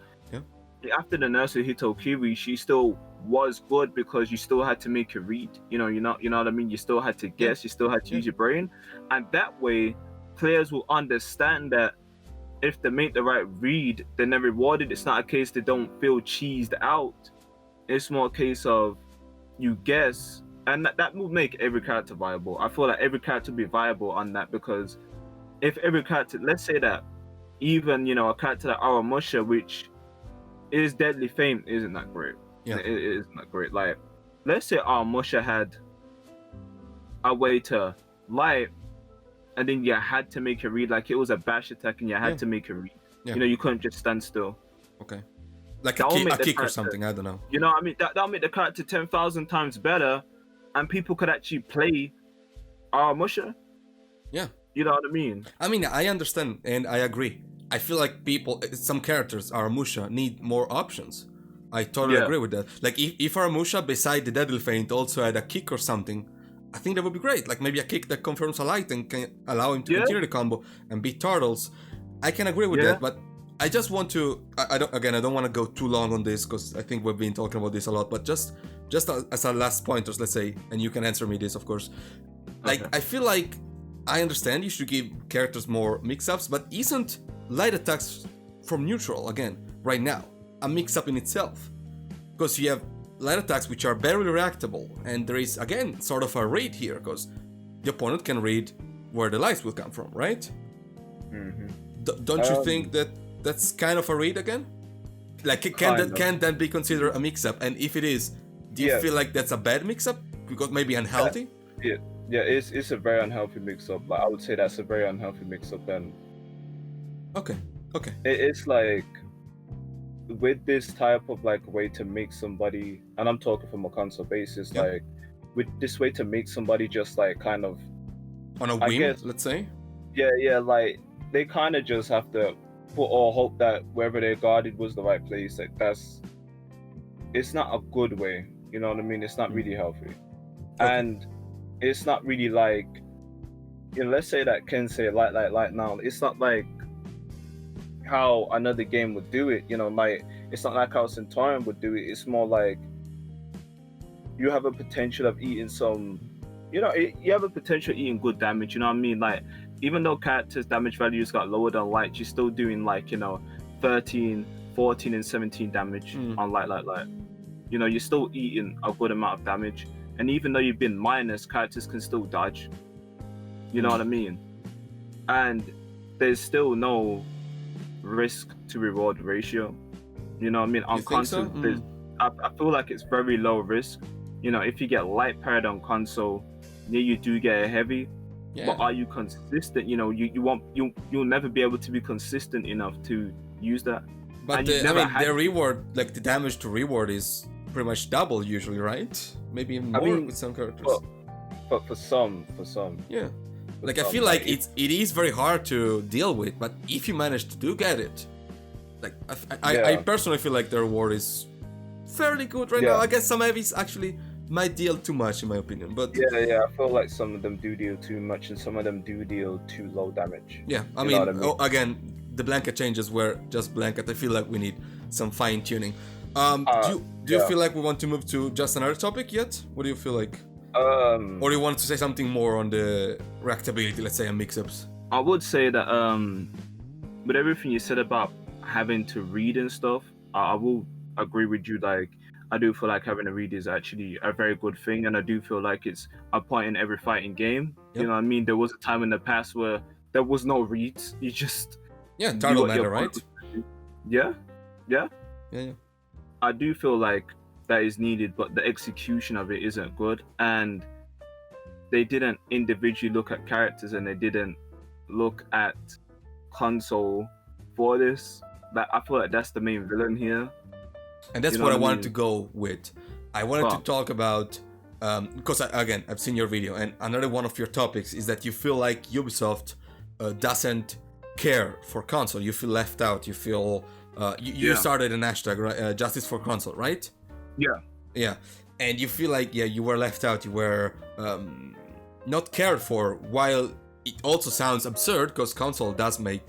after the nerfs of Hitokiri, she still was good because you still had to make a read. You know what I mean? You still had to guess, you still had to use your brain, and that way players will understand that if they make the right read, then they're rewarded. It's not a case they don't feel cheesed out. It's more a case of you guess, and that will make every character viable. I feel like every character will be viable on that, because if every character, let's say that even, a character like Aramusha, which is deadly famed, isn't that great. It isn't that great. Like, let's say Aramusha had a way to light, and then you had to make a read, like it was a bash attack and you had to make a read. You couldn't just stand still. Okay. Like a kick or something, I don't know. You know what I mean? That'll make the character 10,000 times better, and people could actually play Aramusha. Yeah. You know what I mean? I mean, I understand and I agree. I feel like some characters, Aramusha, need more options. I totally agree with that. Like, if Aramusha, beside the Deadly Feint, also had a kick or something, I think that would be great. Like, maybe a kick that confirms a light and can allow him to continue the combo and beat turtles. I can agree with that, but I just want to... I don't want to go too long on this, because I think we've been talking about this a lot, but just as a last pointers, let's say, and you can answer me this, of course. Like, I feel like I understand you should give characters more mix-ups, but isn't light attacks from neutral, again, right now, a mix-up in itself? Because you have light attacks which are barely reactable, and there is, again, sort of a read here, because the opponent can read where the lights will come from, right? Don't you think that that's kind of a read again? Like, can that be considered a mix-up? And if it is, do you feel like that's a bad mix-up? Because maybe unhealthy? Yeah, it's a very unhealthy mix-up. Like, I would say that's a very unhealthy mix-up, and okay. It's like, with this type of like way to make somebody, and I'm talking from a console basis, like with this way to make somebody just like kind of on a whim, let's say. Yeah, like they kind of just have to put all hope that wherever they're guarded was the right place. Like, it's not a good way. You know what I mean? It's not really healthy, and it's not really like, let's say that Ken say light now. It's not like how another game would do it, like it's not like how Centurion would do it. It's more like you have a potential of eating some, you have a potential of eating good damage, you know what I mean? Like, even though characters' damage values got lower than light, you're still doing like, 13, 14, and 17 damage on light. You're still eating a good amount of damage, and even though you've been minus, characters can still dodge. You know what I mean? And there's still no risk to reward ratio. You know what I mean? On console, I feel like it's very low risk. If you get light paired on console, you do get a heavy. But are you consistent? You'll never be able to be consistent enough to use that. But and you never had. the reward, like the damage to reward, is pretty much double usually, right? Maybe even more with some characters. But for some. Yeah. Like I feel like it is very hard to deal with, but if you manage to get it, like I personally feel like the reward is fairly good right now. I guess some heavies actually might deal too much in my opinion, but I feel like some of them do deal too much and some of them do deal too low damage. Yeah, I mean, again, the blanket changes were just blanket. I feel like we need some fine tuning. Do you feel like we want to move to just another topic yet? What do you feel like? Or you want to say something more on the reactability, let's say, and mix-ups? I would say that with everything you said about having to read and stuff, I will agree with you. Like, I do feel like having to read is actually a very good thing, and I do feel like it's a point in every fighting game. Yep. You know what I mean? There was a time in the past where there was no reads. You just title matter, right? Yeah. I do feel like that is needed, but the execution of it isn't good, and they didn't individually look at characters and they didn't look at console for this. That I feel like that's the main villain here, and that's what I wanted to go with. I wanted to talk about because again, I've seen your video, and another one of your topics is that you feel like Ubisoft doesn't care for console. You feel left out. You feel you started an hashtag, right? Justice for console, right? Yeah, and you feel like you were left out. You were not cared for. While it also sounds absurd because console does make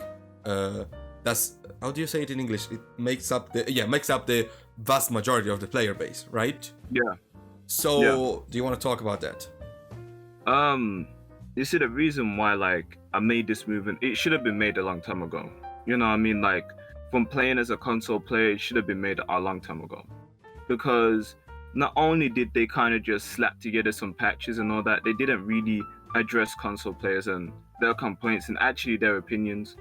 that's how do you say it in English? It makes up the vast majority of the player base, right? Yeah. So do you want to talk about that? You see, the reason why like I made this movement, it should have been made a long time ago. You know what I mean? Like from playing as a console player, it should have been made a long time ago. Because not only did they kind of just slap together some patches and all that, they didn't really address console players and their complaints and actually their opinions.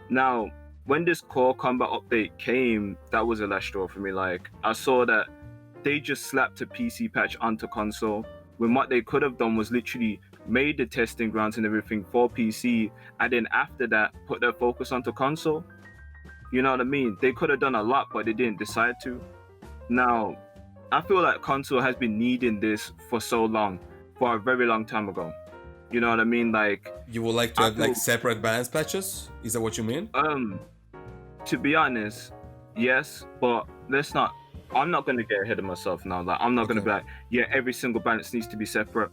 Now, when this core combat update came, that was a last straw for me. Like, I saw that they just slapped a PC patch onto console, when what they could have done was literally made the testing grounds and everything for PC, and then after that, put their focus onto console. You know what I mean? They could have done a lot, but they didn't decide to. Now, I feel like console has been needing this for so long, for a very long time ago. You know what I mean? Like, you would like to have like separate balance patches? Is that what you mean? To be honest, yes, but I'm not gonna get ahead of myself now. Like, I'm not gonna be like, every single balance needs to be separate.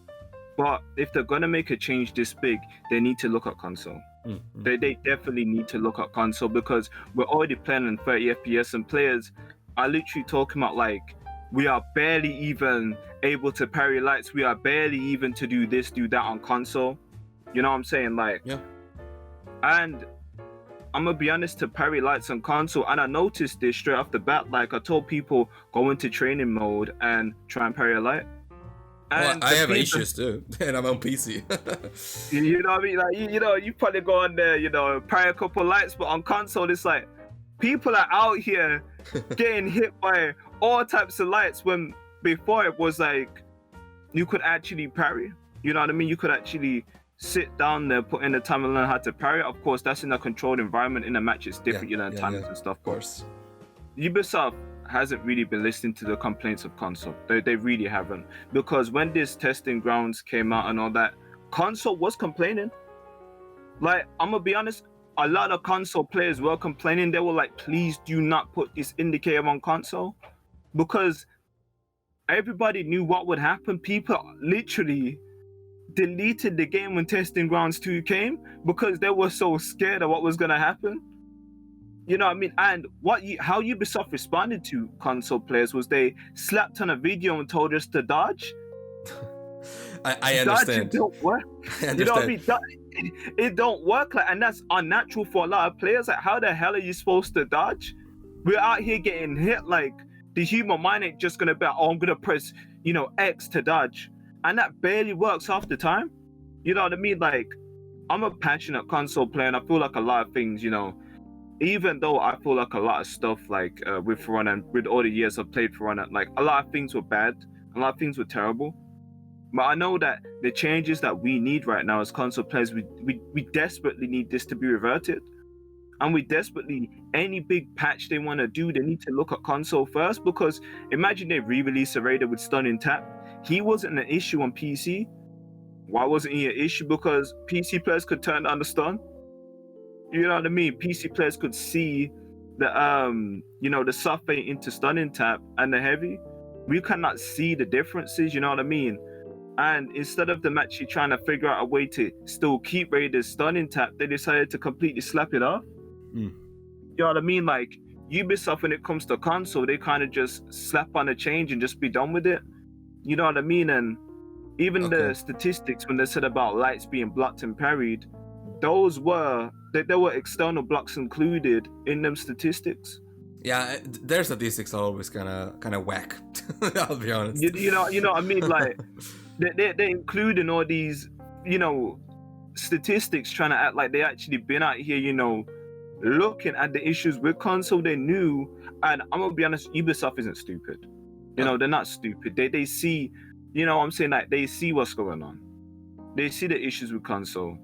But if they're gonna make a change this big, they need to look at console. Mm-hmm. They definitely need to look at console, because we're already playing on 30 FPS and players are literally talking about like, we are barely even able to parry lights. We are barely even to do this, do that on console. You know what I'm saying? Like, and I'm gonna be honest, to parry lights on console, and I noticed this straight off the bat. Like, I told people, go into training mode and try and parry a light. And I have issues too, and I'm on PC. You know what I mean? Like, you probably go on there, parry a couple lights, but on console, it's like, people are out here getting hit by all types of lights, when before it was like, you could actually parry. You know what I mean? You could actually sit down there, put in the time and learn how to parry. Of course, that's in a controlled environment. In a match, it's different. You learn timings and stuff. Of course. Ubisoft hasn't really been listening to the complaints of console. They really haven't. Because when this testing grounds came out and all that, console was complaining. Like, I'm gonna be honest, a lot of console players were complaining. They were like, please do not put this indicator on console. Because everybody knew what would happen. People literally deleted the game when testing grounds 2 came because they were so scared of what was going to happen. You know what I mean? And how Ubisoft responded to console players was they slapped on a video and told us to dodge. I understand. Dodge, it don't work. You know what I mean? It don't work, like, and that's unnatural for a lot of players. Like, how the hell are you supposed to dodge? We're out here getting hit. Like, the human mind ain't just gonna be like, oh, I'm gonna press, X to dodge, and that barely works half the time. You know what I mean? Like, I'm a passionate console player, and I feel like a lot of things, even though I feel like a lot of stuff, like with Ferrana, and with all the years I've played Ferrana, like, a lot of things were bad, a lot of things were terrible. But I know that the changes that we need right now as console players, we desperately need this to be reverted. and we desperately, any big patch they want to do, they need to look at console first, because imagine they re-release a Raider with stun in tap. He wasn't an issue on PC. Why wasn't he an issue? Because PC players could turn on the stun. You know what I mean? PC players could see the the soft bait into stunning tap and the heavy. We cannot see the differences, you know what I mean? And instead of them actually trying to figure out a way to still keep Raiders stunning tap, they decided to completely slap it off. You know what I mean? Like Ubisoft, when it comes to console, they kind of just slap on a change and just be done with it. You know what I mean? And even the statistics, when they said about lights being blocked and parried, those were there were external blocks included in them statistics. Yeah, their statistics are always kind of whack. I'll be honest. You know what I mean? Like they're including all these statistics, trying to act like they actually been out here, looking at the issues with console. They knew, and I'm gonna be honest, Ubisoft isn't stupid. They're not stupid. They see, I'm saying, like, they see what's going on. They see the issues with console,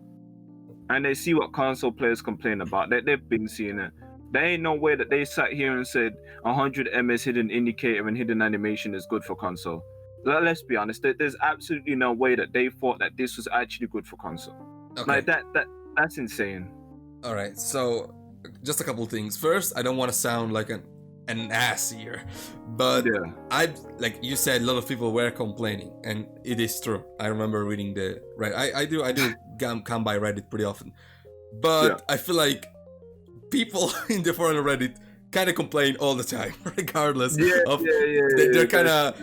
and they see what console players complain about. They've been seeing it. There ain't no way that they sat here and said 100 ms hidden indicator and hidden animation is good for console. Let's be honest. There's absolutely no way that they thought that this was actually good for console. Okay. Like that's insane. All right. So just a couple things. First, I don't want to sound like an ass here, but Yeah. like you said, a lot of people were complaining, and it is true. I remember reading the Reddit. I do come by Reddit pretty often, but I feel like people in the foreign Reddit kind of complain all the time, regardless of they're kind of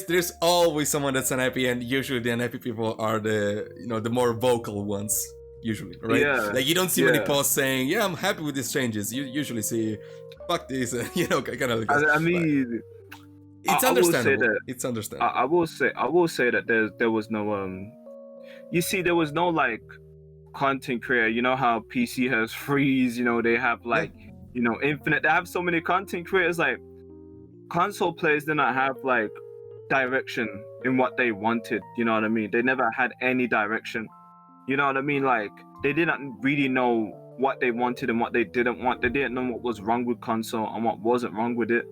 there's always someone that's unhappy, and usually the unhappy people are the the more vocal ones usually, right? Like you don't see many posts saying, yeah, I'm happy with these changes. You usually see, fuck this, kind of like I mean, it's understandable. It's understandable. I will say that there was no you see, there was no like content creator. You know how PC has freeze, they have like infinite, they have so many content creators. Like console players did not have like direction in what they wanted, you know what I mean? They never had any direction, you know what I mean? Like they didn't really know what they wanted and what they didn't want. They didn't know what was wrong with console and what wasn't wrong with it,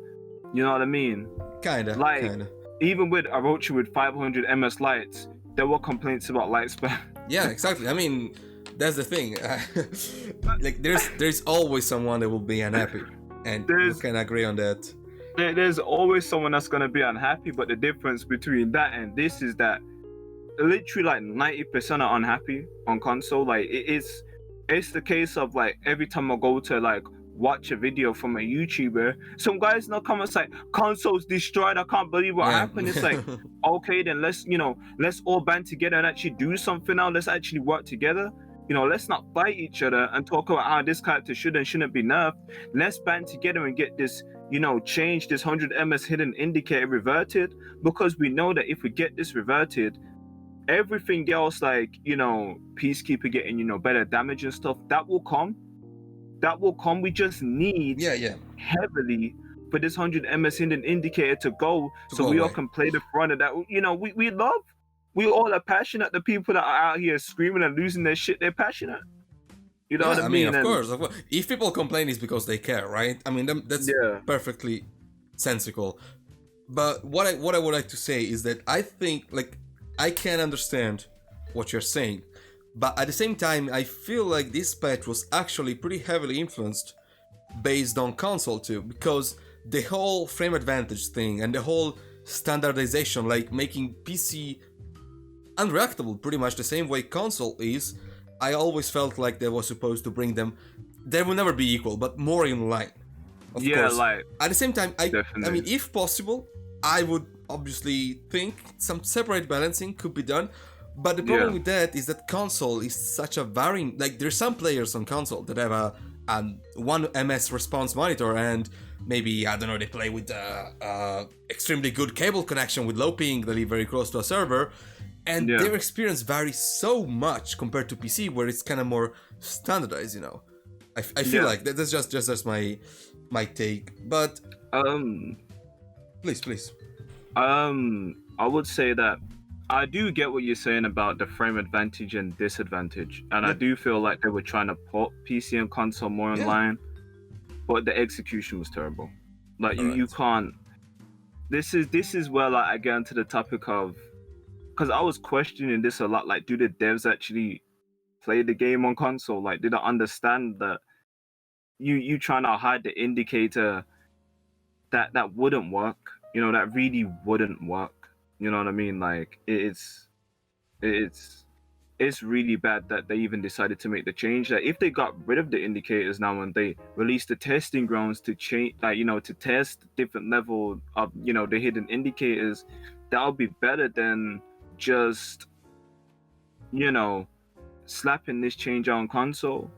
you know what I mean? Kinda. Even with Orochi with 500 ms lights, there were complaints about light span. Yeah, exactly. I mean, that's the thing. Like there's always someone that will be unhappy, and you can agree on that. There's always someone that's gonna be unhappy, but the difference between that and this is that literally like 90% are unhappy on console. Like it's the case of like every time I go to like watch a video from a YouTuber, some guys in the comments like, console's destroyed, I can't believe what happened. It's like, okay, then let's all band together and actually do something now. Let's actually work together. Let's not fight each other and talk about how this character should and shouldn't be nerfed. Let's band together and get this, change this 100 ms hidden indicator reverted, because we know that if we get this reverted, everything else, like, Peacekeeper getting, better damage and stuff, that will come. We just need heavily for this 100 ms hidden indicator to go, so we all can play the front of that. We love. We all are passionate. The people that are out here screaming and losing their shit, they're passionate. You know what I mean? Of course. If people complain, it's because they care, right? I mean, that's perfectly sensical. But what I would like to say is that I think, like, I can understand what you're saying, but at the same time, I feel like this patch was actually pretty heavily influenced based on console too, because the whole frame advantage thing and the whole standardization, like making PC unreactable pretty much the same way console is, I always felt like they were supposed to bring them, they will never be equal, but more in line. Of course. Like, at the same time, I mean, if possible, I would obviously think some separate balancing could be done, but the problem with that is that console is such a varying, like there's some players on console that have a 1 ms response monitor, and maybe, I don't know, they play with extremely good cable connection with low ping, they live very close to a server, and their experience varies so much compared to PC, where it's kind of more standardized, I feel like that's just my take. But please. I would say that I do get what you're saying about the frame advantage and disadvantage, and I Yeah. do feel like they were trying to put PC and console more in Yeah. line, but the execution was terrible. Like you Alright. can't. This is where like I get into the topic of, because I was questioning this a lot. Like, do the devs actually play the game on console? Like, did I understand that you trying to hide the indicator that wouldn't work? You know, that really wouldn't work. You know what I mean? Like, it's really bad that they even decided to make the change. Like, if they got rid of the indicators now and they released the testing grounds to change, like, you know, to test different level of, you know, the hidden indicators, that would be better than just, you know, slapping this change on console.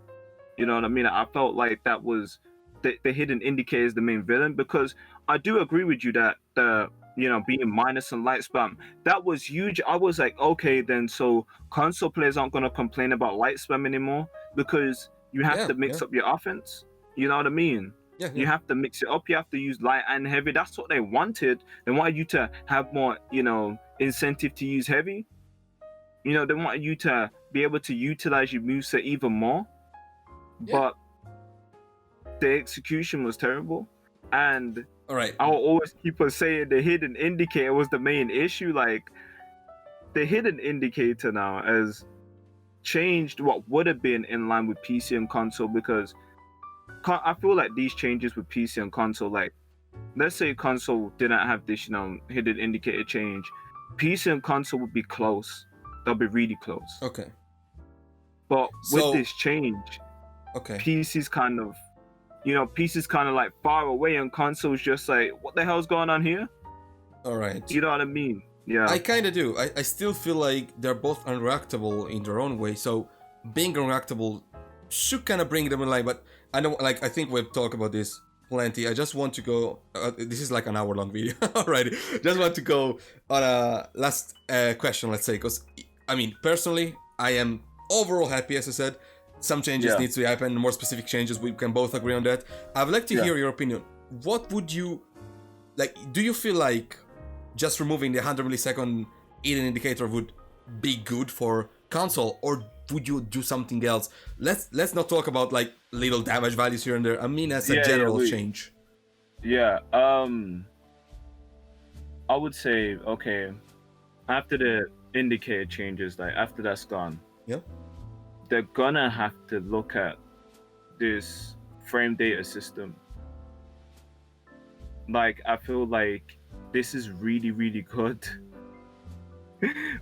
You know what I mean? I felt like that was the hidden indicator is the main villain, because I do agree with you that the, you know, being minus and light spam, that was huge. I was like, okay, then so console players aren't gonna complain about light spam anymore, because you have to mix up your offense. You know what I mean? Yeah. You have to mix it up. You have to use light and heavy. That's what they wanted. They wanted you to have more, you know, incentive to use heavy. You know, they wanted you to be able to utilize your moveset even more. But the execution was terrible. And Alright. I'll always keep on saying the hidden indicator was the main issue. Like, the hidden indicator now has changed what would have been in line with PC and console, because I feel like these changes with PC and console, like, let's say console didn't have this, you know, hidden indicator change, PC and console would be close. They'll be really close. Okay. But with this change, PC's kind of, you know, PC's kind of like far away, and console's just like, what the hell's going on here? Alright. You know what I mean? Yeah. I kind of do. I still feel like they're both unreactable in their own way, so being unreactable should kind of bring them in line, but I don't, like, I think we've talked about this plenty. I just want to go, this is like an hour-long video already. Just want to go on a last question, let's say, because, I mean, personally, I am overall happy, as I said. Some changes need to happen, more specific changes, we can both agree on that. I'd like to hear your opinion. What would you, like, do you feel like just removing the 100 millisecond hidden indicator would be good for console, or would you do something else? Let's not talk about like little damage values here and there. I mean, as a general change. Yeah. I would say, okay, after the indicator changes, like after that's gone, they're gonna have to look at this frame data system. Like, I feel like this is really, really good.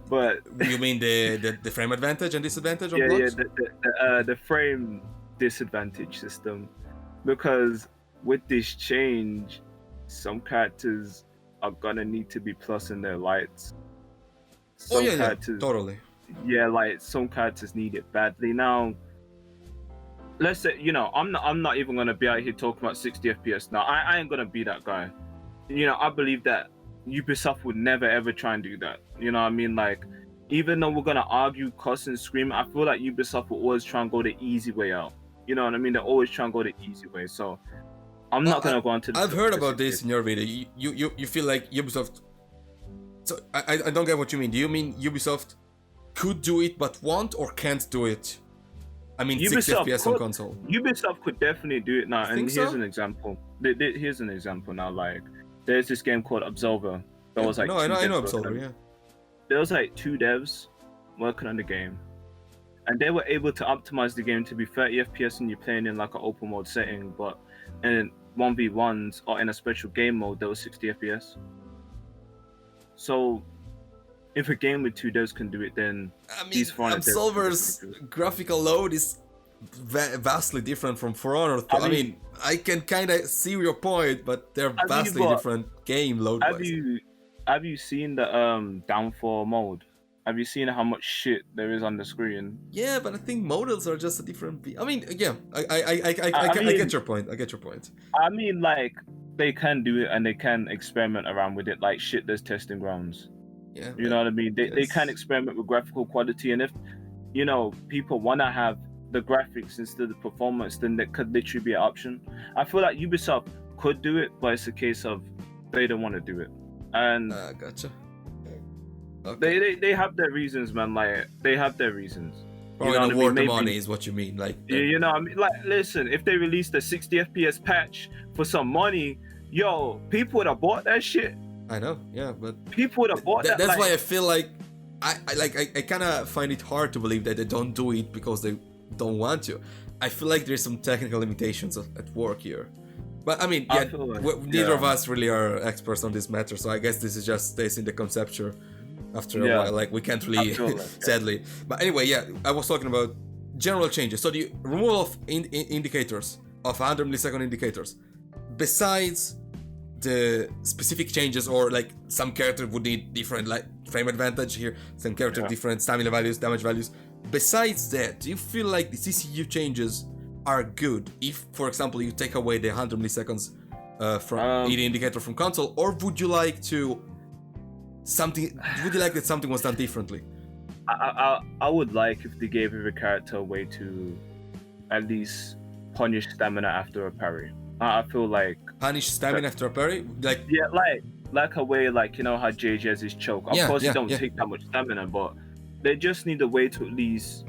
But you mean the frame advantage and disadvantage? The frame disadvantage system, because with this change, some characters are gonna need to be plus in their lights. Some characters, totally. Yeah, like some characters need it badly. Now, let's say, you know, I'm not even gonna be out here talking about 60 FPS. Now, I ain't gonna be that guy. You know, I believe that Ubisoft would never ever try and do that. You know what I mean? Like, even though we're gonna argue, cuss and scream, I feel like Ubisoft will always try and go the easy way out. You know what I mean? They always try and go the easy way. So I'm not gonna go into. I've heard about this in your video. You feel like Ubisoft. So I don't get what you mean. Do you mean Ubisoft could do it but won't, or can't do it? I mean, 60 FPS on console. Ubisoft could definitely do it now. And here's an example. Here's an example now. Like, there's this game called Absolver. That was like I know Absolver. Yeah. There was like 2 devs working on the game, and they were able to optimize the game to be 30 FPS and you're playing in like an open mode setting, but in 1v1s or in a special game mode, there was 60 FPS. So if a game with 2 devs can do it, then I mean, Absolver's graphical load is vastly different from Ferrana. I mean, I can kind of see your point, but they're vastly different game load. Have you seen the downfall mode? Have you seen how much shit there is on the screen? Yeah, but I think models are just a different. I mean, yeah, I get your point. I get your point. I mean, like, they can do it and they can experiment around with it. Like, shit, there's testing grounds. Yeah, you know what I mean? They can experiment with graphical quality, and if, you know, people want to have the graphics instead of the performance, then that could literally be an option. I feel like Ubisoft could do it, but it's a case of they don't want to do it. And gotcha. Okay. They have their reasons, man. Like they have their reasons. Probably not worth the money is what you mean. Like you know, I mean, like listen, if they released a 60 FPS patch for some money, yo, people would have bought that shit. I know, yeah, but people would have bought that. That's why I feel like I kind of find it hard to believe that they don't do it because they don't want to. I feel like there's some technical limitations at work here. But I mean, yeah, neither of us really are experts on this matter, so I guess this is just stays in the conceptual after a while. Like we can't really, sadly. But anyway, yeah, I was talking about general changes. So the removal of indicators, of 100 millisecond indicators, besides the specific changes, or like some character would need different like frame advantage here, some character different stamina values, damage values. Besides that, do you feel like the CCU changes are good if, for example, you take away the 100 milliseconds from the indicator from console, or would you like to would you like that something was done differently? I would like if they gave every character a way to at least punish stamina after a parry. I feel like punish stamina after a parry, like like a way, like you know how JJ has his choke. Of course, you don't take that much stamina, but they just need a way to at least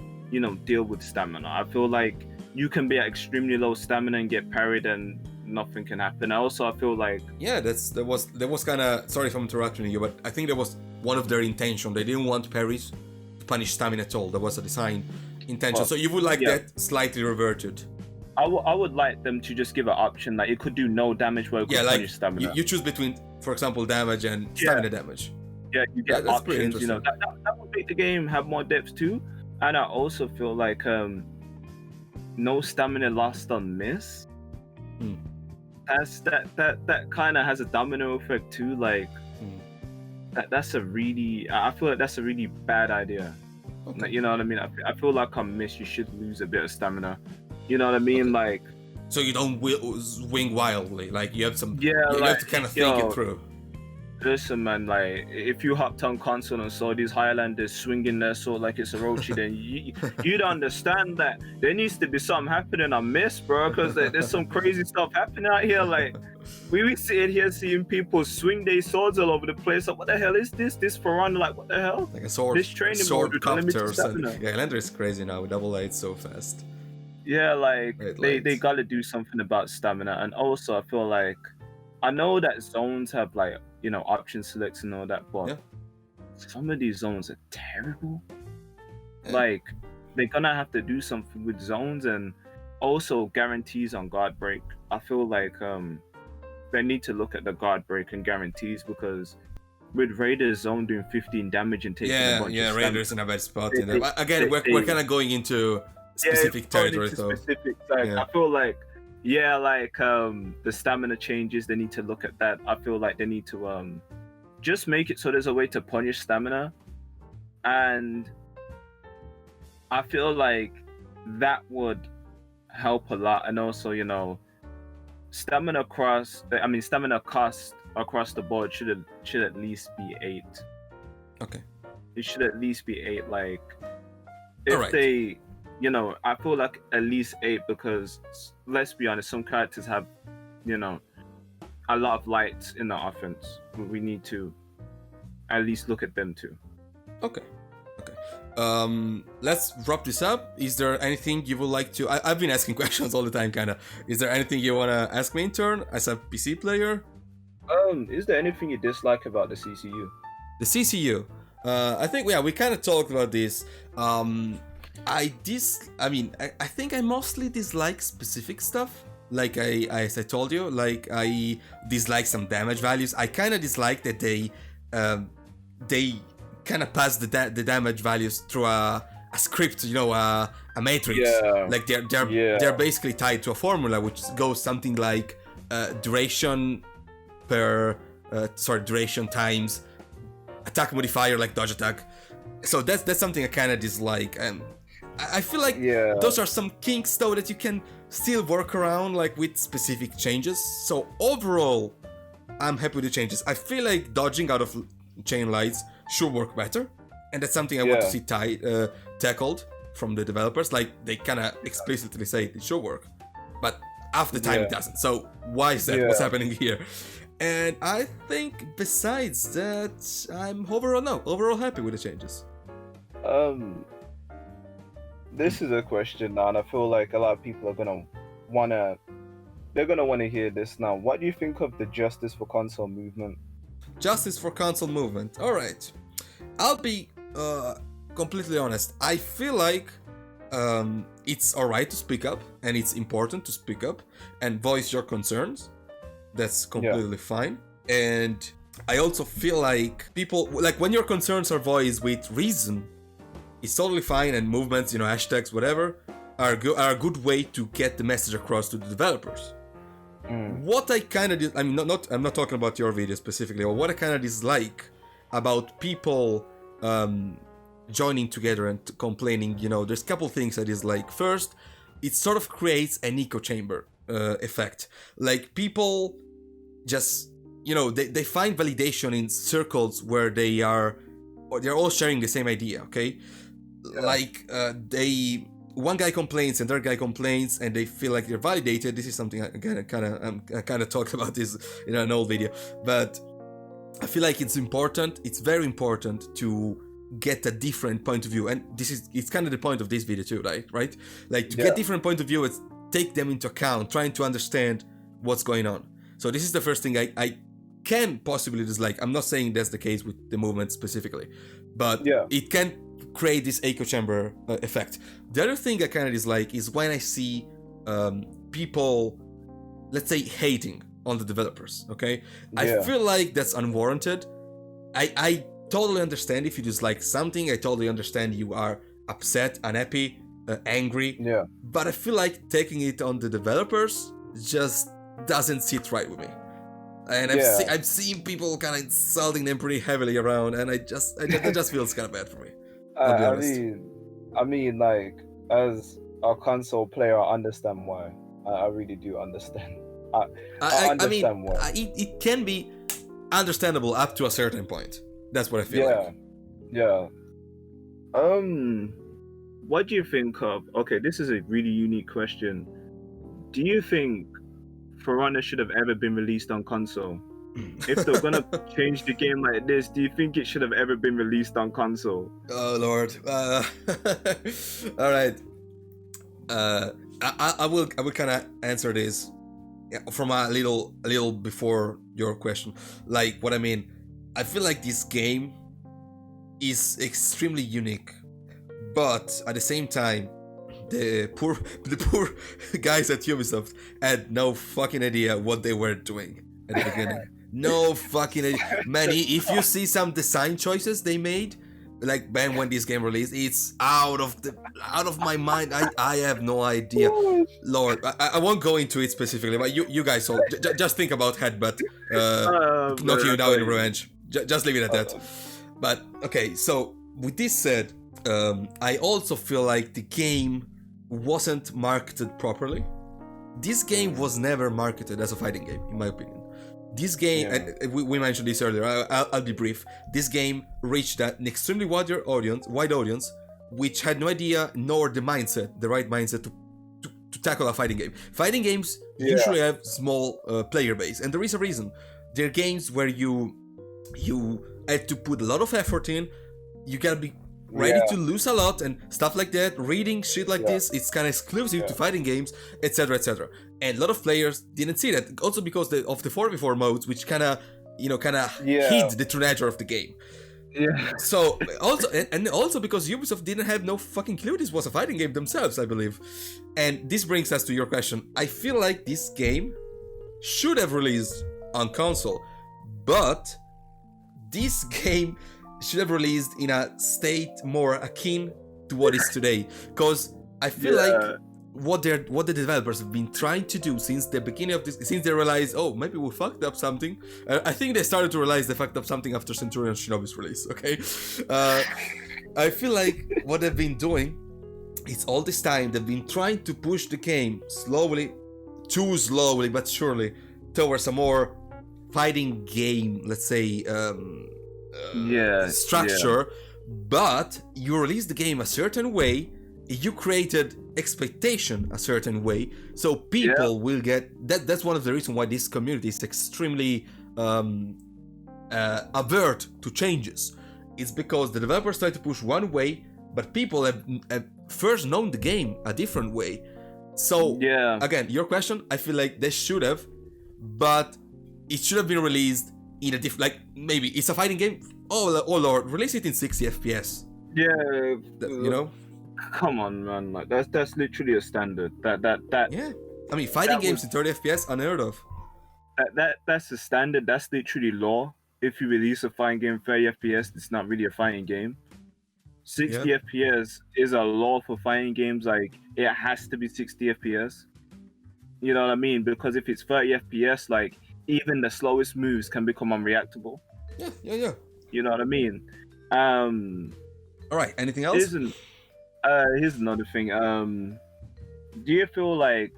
deal with stamina. I feel like you can be at extremely low stamina and get parried and nothing can happen. Also, I feel like that was kind of, sorry if I'm interrupting you, but I think that was one of their intention. They didn't want parries to punish stamina at all. That was a design intention. So you would like that slightly reverted. I would like them to just give an option like it could do no damage where it could punish stamina. You choose between, for example, damage and stamina damage. Yeah, you get options. That would make the game have more depth too. And I also feel like no stamina lost on miss. That kind of has a domino effect too. Like that's a really, I feel like that's a really bad idea. Okay. Like, you know what I mean? I feel like on miss you should lose a bit of stamina. You know what I mean? Okay. Like, so you don't swing wildly. Like you have some. Yeah, you have to kind of think it through. Listen, man. Like, if you hopped on console and saw these Highlanders swinging their sword like it's a Orochi, then you'd understand that there needs to be something happening on miss, bro. Because there's some crazy stuff happening out here. Like, we sit here seeing people swing their swords all over the place. Like, what the hell is this? This Ferrana, like, what the hell? Like a sword. This training sword copters. Yeah, Highlander is crazy now. Double A so fast. Yeah, like they gotta do something about stamina. And also I feel like I know that zones have like option selects and all that, but some of these zones are terrible. Like they're gonna have to do something with zones, and also guarantees on guard break. I feel like they need to look at the guard break and guarantees, because with Raiders zone doing 15 damage and taking a bunch of Raiders in a bad spot. Again, we're kind of going into specific territory, though. I feel like the stamina changes, they need to look at that. I feel like they need to just make it so there's a way to punish stamina, and I feel like that would help a lot. And also stamina cost across the board should at least be 8. Okay, it should at least be 8. Like if they I feel like at least 8, because let's be honest, some characters have, a lot of lights in the offense. We need to at least look at them too. Okay. Let's wrap this up. Is there anything you would like to? I've been asking questions all the time, kind of. Is there anything you wanna ask me in turn as a PC player? Is there anything you dislike about the CCU? The CCU. I think we kind of talked about this. I think I mostly dislike specific stuff. Like as I told you, like I dislike some damage values. I kind of dislike that they kind of pass the damage values through a script, a matrix. Yeah. Like they're basically tied to a formula, which goes something like duration times attack modifier, like dodge attack. So that's something I kind of dislike. I feel like those are some kinks though that you can still work around, like with specific changes. So overall, I'm happy with the changes. I feel like dodging out of chain lights should work better, and that's something I want to see tackled from the developers. Like they kind of explicitly say it should work, but half the time it doesn't. So why is that? What's happening here? And I think besides that, I'm overall happy with the changes. This is a question now, and I feel like a lot of people are gonna wanna hear this now. What do you think of the Justice for Console movement? Justice for Console movement. All right, I'll be completely honest. I feel like it's alright to speak up, and it's important to speak up and voice your concerns. That's completely fine. And I also feel like people, like when your concerns are voiced with reason, it's totally fine, and movements, hashtags, whatever, are a good way to get the message across to the developers. What I kind of, I'm not talking about your video specifically, or what I kind of dislike about people joining together and complaining, there's a couple things I dislike. First, it sort of creates an echo chamber effect. Like people just, they find validation in circles where they're all sharing the same idea, okay? Like one guy complains and their guy complains, and they feel like they're validated. This is something I kind of talked about this in an old video, but I feel like it's very important to get a different point of view, and it's kind of the point of this video too, right? Like to get different point of view, it's take them into account, trying to understand what's going on. So this is the first thing I can possibly dislike. I'm not saying that's the case with the movement specifically, but it can create this echo chamber effect. The other thing I kind of dislike is when I see people, let's say, hating on the developers, okay? I feel like that's unwarranted. I totally understand if you dislike something. I totally understand you are upset, unhappy, angry. Yeah. But I feel like taking it on the developers just doesn't sit right with me. And I've seen people kind of insulting them pretty heavily around, and it just feels kind of bad for me. I mean, like, as a console player, I understand why. I really do understand. I understand why. It can be understandable up to a certain point. That's what I feel like. Yeah. What do you think of... Okay, this is a really unique question. Do you think Ferrana should have ever been released on console? If they're gonna change the game like this, do you think it should have ever been released on console? Oh Lord. All right. I will kind of answer this from a little before your question. Like what I mean, I feel like this game is extremely unique, but at the same time, the poor guys at Ubisoft had no fucking idea what they were doing at the beginning. No fucking idea. Man, if you see some design choices they made, like when this game released, it's out of my mind. I have no idea. Lord, I won't go into it specifically, but you guys all just think about Headbutt knocking you down in revenge. Just leave it at that. But okay, so with this said, I also feel like the game wasn't marketed properly. This game was never marketed as a fighting game, in my opinion. This game, and we mentioned this earlier, I'll be brief. This game reached an extremely wide audience, which had no idea nor the right mindset to tackle a fighting game. Fighting games usually have small player base, and there is a reason. They're games where you have to put a lot of effort in. You gotta be ready to lose a lot and stuff like that. Reading shit like this, it's kind of exclusive to fighting games, etc., etc. And a lot of players didn't see that, also because of the 4v4 modes, which kind of hid the true nature of the game. Yeah. So also because Ubisoft didn't have no fucking clue this was a fighting game themselves, I believe. And this brings us to your question. I feel like this game should have released on console, but this game should have released in a state more akin to what is today, because I feel like what the developers have been trying to do since the beginning of this, since they realized, oh, maybe we fucked up something. I think they started to realize they fucked up something after Centurion Shinobi's release. Okay, I feel like what they've been doing is all this time they've been trying to push the game too slowly but surely towards a more fighting game, let's say, structure. But you release the game a certain way, you created expectation a certain way, so people will get that. That's one of the reasons why this community is extremely avert to changes. It's because the developers try to push one way, but people have first known the game a different way. So Yeah. again, your question, I feel like they should have, but it should have been released in a different, like maybe it's a fighting game. Oh Lord, release it in 60 FPS. Yeah. You know? Come on, man. Like that's literally a standard. That Yeah. I mean, fighting that games was- in 30 FPS, unheard of. that's the standard. That's literally law. If you release a fighting game 30 FPS, it's not really a fighting game. 60 Yeah. FPS is a law for fighting games. Like it has to be 60 FPS. You know what I mean? Because if it's 30 FPS, like even the slowest moves can become unreactable. Yeah. You know what I mean? All right. Anything else? Here's another thing. Do you feel like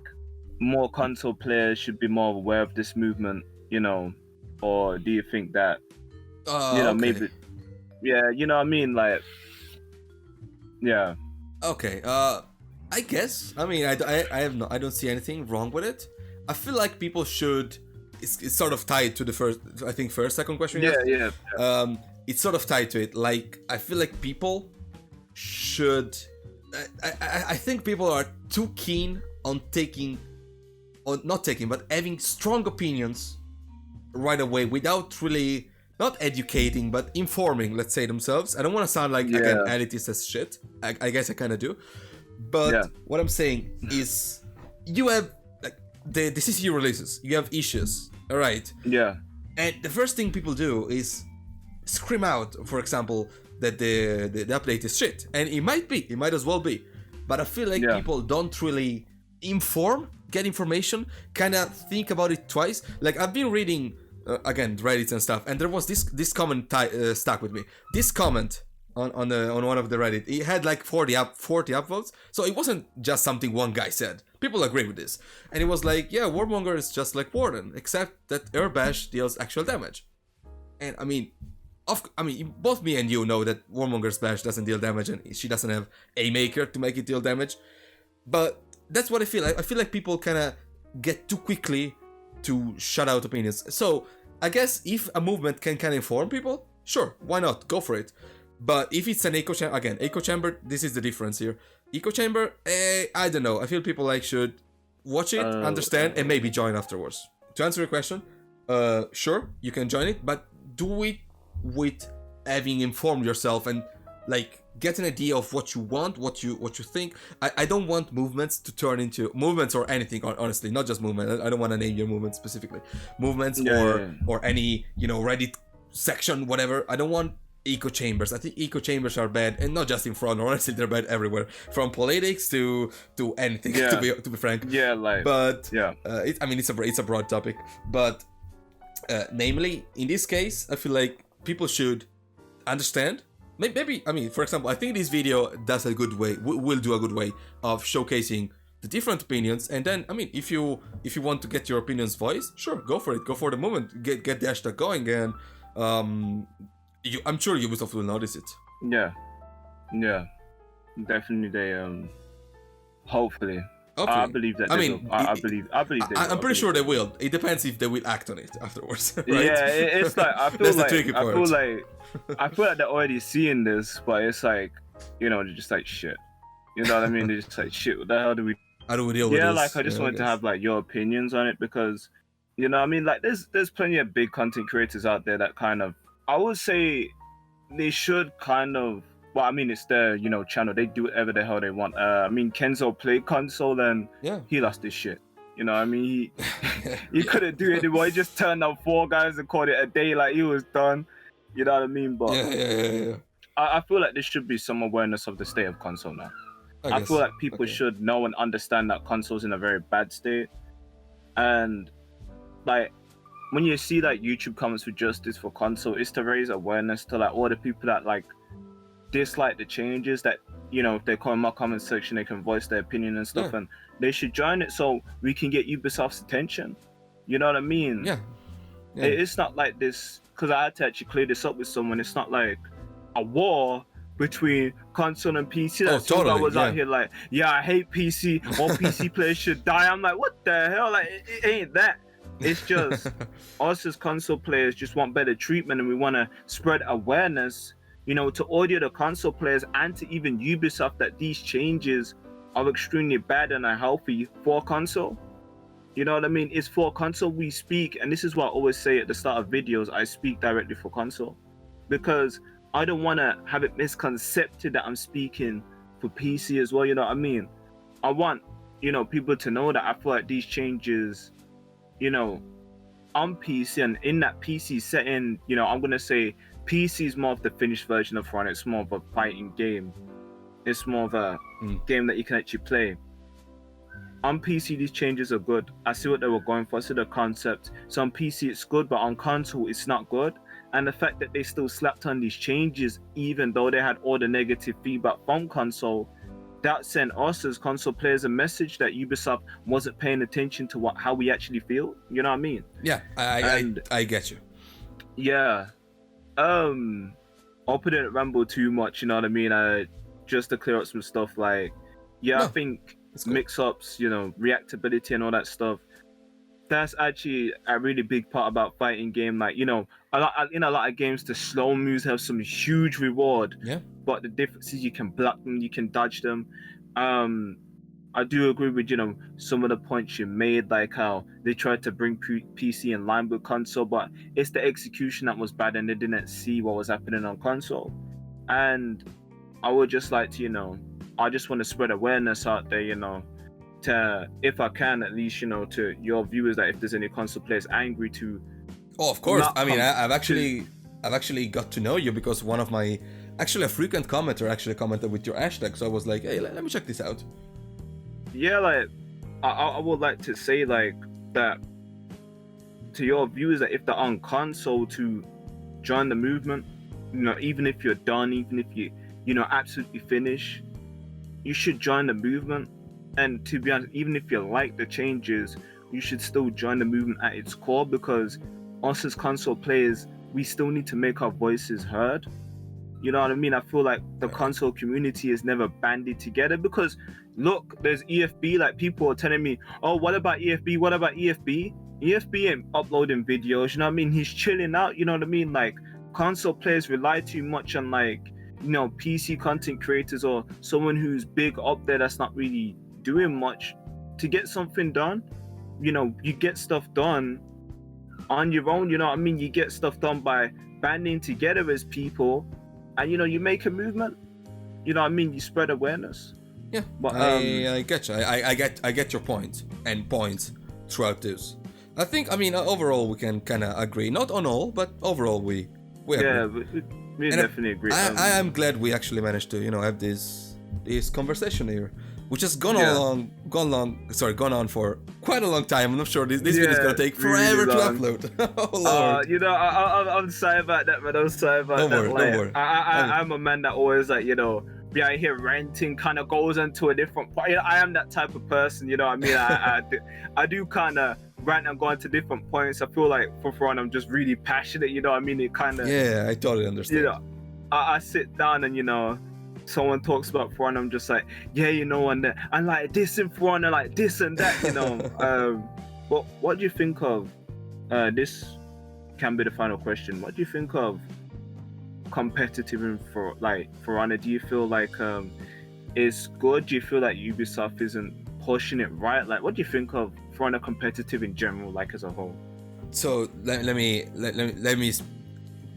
more console players should be more aware of this movement? You know, or do you think that Okay. maybe? Yeah, you know what I mean. Like, yeah. Okay. I guess. I mean, I don't see anything wrong with it. I feel like people should. It's sort of tied to the second question. you asked. Yeah. It's sort of tied to it. Like, I feel like people should. I think people are too keen on but having strong opinions right away without really not educating but informing, let's say, themselves. I don't want to sound like again elitist as shit. I guess I kind of do, but what I'm saying is you have like the CCU releases, you have issues, all right? Yeah. And the first thing people do is scream out, for example, that the update is shit, and it might as well be, but I feel like people don't really get information, kind of think about it twice. Like, I've been reading again Reddit and stuff, and there was this comment stuck with me. This comment on one of the Reddit, it had like 40 upvotes, so it wasn't just something one guy said. People agree with this, and it was like, yeah, Warmonger is just like Warden, except that Air Bash deals actual damage. And I mean, both me and you know that Warmonger's Bash doesn't deal damage, and she doesn't have a maker to make it deal damage. But that's what I feel. I feel like people kind of get too quickly to shut out opinions. So I guess if a movement can kind of inform people, sure, why not? Go for it. But if it's an echo chamber, this is the difference here. Echo chamber, I don't know. I feel people like should watch it, understand, and maybe join afterwards. To answer your question, sure, you can join it, but do it with having informed yourself and like get an idea of what you want, what you think. I don't want movements to turn into movements or anything, honestly, not just movement. I don't want to name your movement specifically. Movements or any, Reddit section, whatever. I don't want echo chambers. I think echo chambers are bad, and not just in front. Honestly, they're bad everywhere, from politics to anything. To be frank. Yeah, like. But it's a broad topic. But namely, in this case, I feel like people should understand. Maybe, for example, I think this video does a good way, will do a good way of showcasing the different opinions. And then, if you want to get your opinions voiced, sure, go for it. Go for the movement. Get the hashtag going, and I'm sure Ubisoft will notice it. Yeah, definitely. They hopefully. I believe that. I believe. I'm pretty sure they will. It depends if they will act on it afterwards. Right? Yeah, it's like I feel That's like the tricky part. I feel like they're already seeing this, but it's like, they're just like shit. You know what I mean? They're just like shit. What the hell do we? How do we deal with this? Yeah, like I just wanted to have like your opinions on it, because, like there's plenty of big content creators out there that kind of, I would say, they should kind of. Well, it's their, channel. They do whatever the hell they want. Kenzo played console and he lost his shit. He couldn't do it anymore. He just turned out 4 guys and called it a day. Like, he was done. You know what I mean? But yeah. I feel like there should be some awareness of the state of console now. I feel like people should know and understand that console's in a very bad state. And like, when you see that YouTube comments for justice for console, it's to raise awareness to like all the people that like dislike the changes, that if they come in my comment section, they can voice their opinion and stuff, and they should join it so we can get Ubisoft's attention. You know what I mean? Yeah. It's not like this, because I had to actually clear this up with someone. It's not like a war between console and PC. That totally, was out here like, I hate PC. All PC players should die. I'm like, what the hell? Like, it ain't that. It's just us as console players just want better treatment, and we want to spread awareness, to audio the console players and to even Ubisoft that these changes are extremely bad and unhealthy for console. You know what I mean? It's for console we speak, and this is what I always say at the start of videos. I speak directly for console because I don't want to have it misconcepted that I'm speaking for PC as well. You know what I mean? I want, people to know that I feel like these changes, on PC and in that PC setting, I'm going to say PC is more of the finished version of Ferrana. It's more of a fighting game. It's more of a game that you can actually play. On PC, these changes are good. I see what they were going for. I see the concept. So on PC, it's good, but on console, it's not good. And the fact that they still slapped on these changes, even though they had all the negative feedback from console, that sent us as console players a message that Ubisoft wasn't paying attention to how we actually feel. You know what I mean? Yeah, I get you. Yeah. I didn't ramble too much, you know what I mean? Just to clear up some stuff, I think mix-ups, reactability and all that stuff, that's actually a really big part about fighting game. In a lot of games, the slow moves have some huge reward. Yeah. But the difference is you can block them, you can dodge them. I do agree with some of the points you made, like how they tried to bring PC in line with console, but it's the execution that was bad, and they didn't see what was happening on console. And I would just like to, I just want to spread awareness out there, to, if I can, at least, to your viewers, that if there's any console players angry to. Oh, of course. I mean, I've actually got to know you because one of my, a frequent commenter actually commented with your hashtag. So I was like, hey, let me check this out. Yeah, I would like to say that to your viewers, that if they're on console, to join the movement, even if you're done, even if you, absolutely finish, you should join the movement. And to be honest, even if you like the changes, you should still join the movement at its core, because us as console players, we still need to make our voices heard. You know what I mean? I feel like the console community is never banded together, because look, there's EFB, people are telling me, oh, what about EFB? What about EFB? EFB ain't uploading videos, you know what I mean? He's chilling out, you know what I mean? Console players rely too much on PC content creators or someone who's big up there that's not really doing much to get something done. You get stuff done on your own, you know what I mean? You get stuff done by banding together as people, and you make a movement, you know what I mean? You spread awareness. Yeah, but I get you. I get your point and points throughout this. I think, overall we can kind of agree, not on all, but overall we agree. Yeah, we definitely agree. I am glad we actually managed to have this conversation here, which has gone on for quite a long time. I'm not sure this video is gonna take forever to upload. Oh Lord. I'm sorry about that, man. I'm sorry about that. Don't worry. I'm a man that always I hear ranting kind of goes into a different point. I am that type of person, you know what I mean? I do kind of rant and go into different points. I feel like for Ferrana, I'm just really passionate, you know what I mean? It kind of... Yeah, I totally understand. I sit down and, someone talks about Ferrana, I'm just like, yeah, and I'm like this in Ferrana, like this and that, What do you think of, this can be the final question, what do you think of competitive in Ferrana? Do you feel like it's good? Do you feel like Ubisoft isn't pushing it right? What do you think of Ferrana competitive in general, as a whole? So let me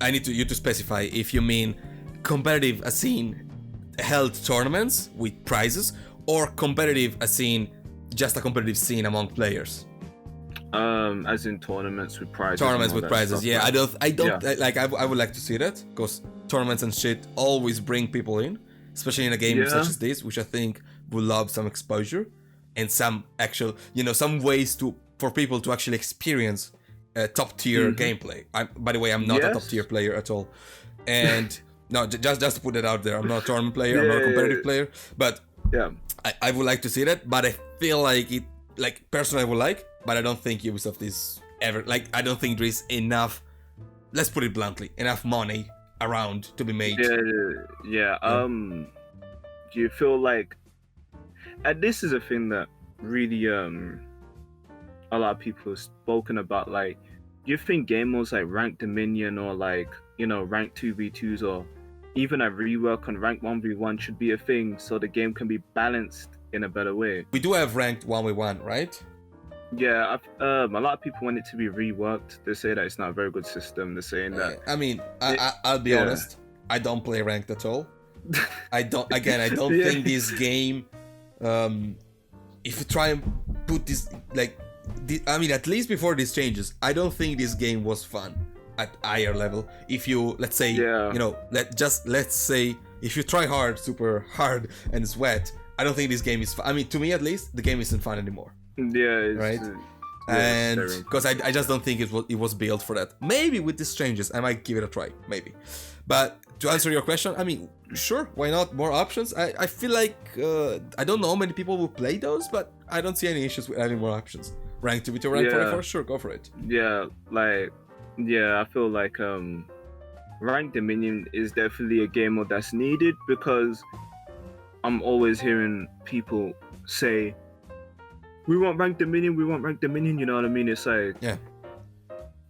I need you to specify if you mean competitive as in held tournaments with prizes, or competitive as in just a competitive scene among players. As in tournaments with prizes. Tournaments with prizes, yeah. I don't Yeah. I would like to see that, because tournaments and shit always bring people in, especially in a game such as this, which I think will love some exposure and some actual, some ways for people to actually experience top tier gameplay. By the way, I'm not a top tier player at all, and no, just to put it out there, I'm not a tournament player. I'm not a competitive player, but I would like to see that. But I feel like it, personally, I would like. But I don't think Ubisoft is ever, I don't think there is enough, let's put it bluntly, enough money around to be made. Yeah. Do you feel like, and this is a thing that really a lot of people have spoken about, like, do you think game modes like Rank Dominion or like, Rank 2v2s or even a rework on Rank 1v1 should be a thing so the game can be balanced in a better way? We do have ranked 1v1, right? Yeah, a lot of people want it to be reworked. They say that it's not a very good system. They're saying that. I mean, I'll be honest. I don't play ranked at all. I don't think this game. If you try and put this at least before these changes, I don't think this game was fun at higher level. If you, let's say, let's say, if you try hard, super hard, and sweat, I don't think this game is fun. I mean, to me at least, the game isn't fun anymore. Yeah, right. And because I just don't think it was built for that. Maybe with these changes, I might give it a try. Maybe, but to answer your question, I mean, sure, why not? More options. I feel like I don't know how many people will play those, but I don't see any issues with adding more options. Rank 2v2, rank 44, sure, go for it. Yeah, I feel like Rank Dominion is definitely a game mode that's needed, because I'm always hearing people say, we want Rank Dominion, you know what I mean? It's like, yeah,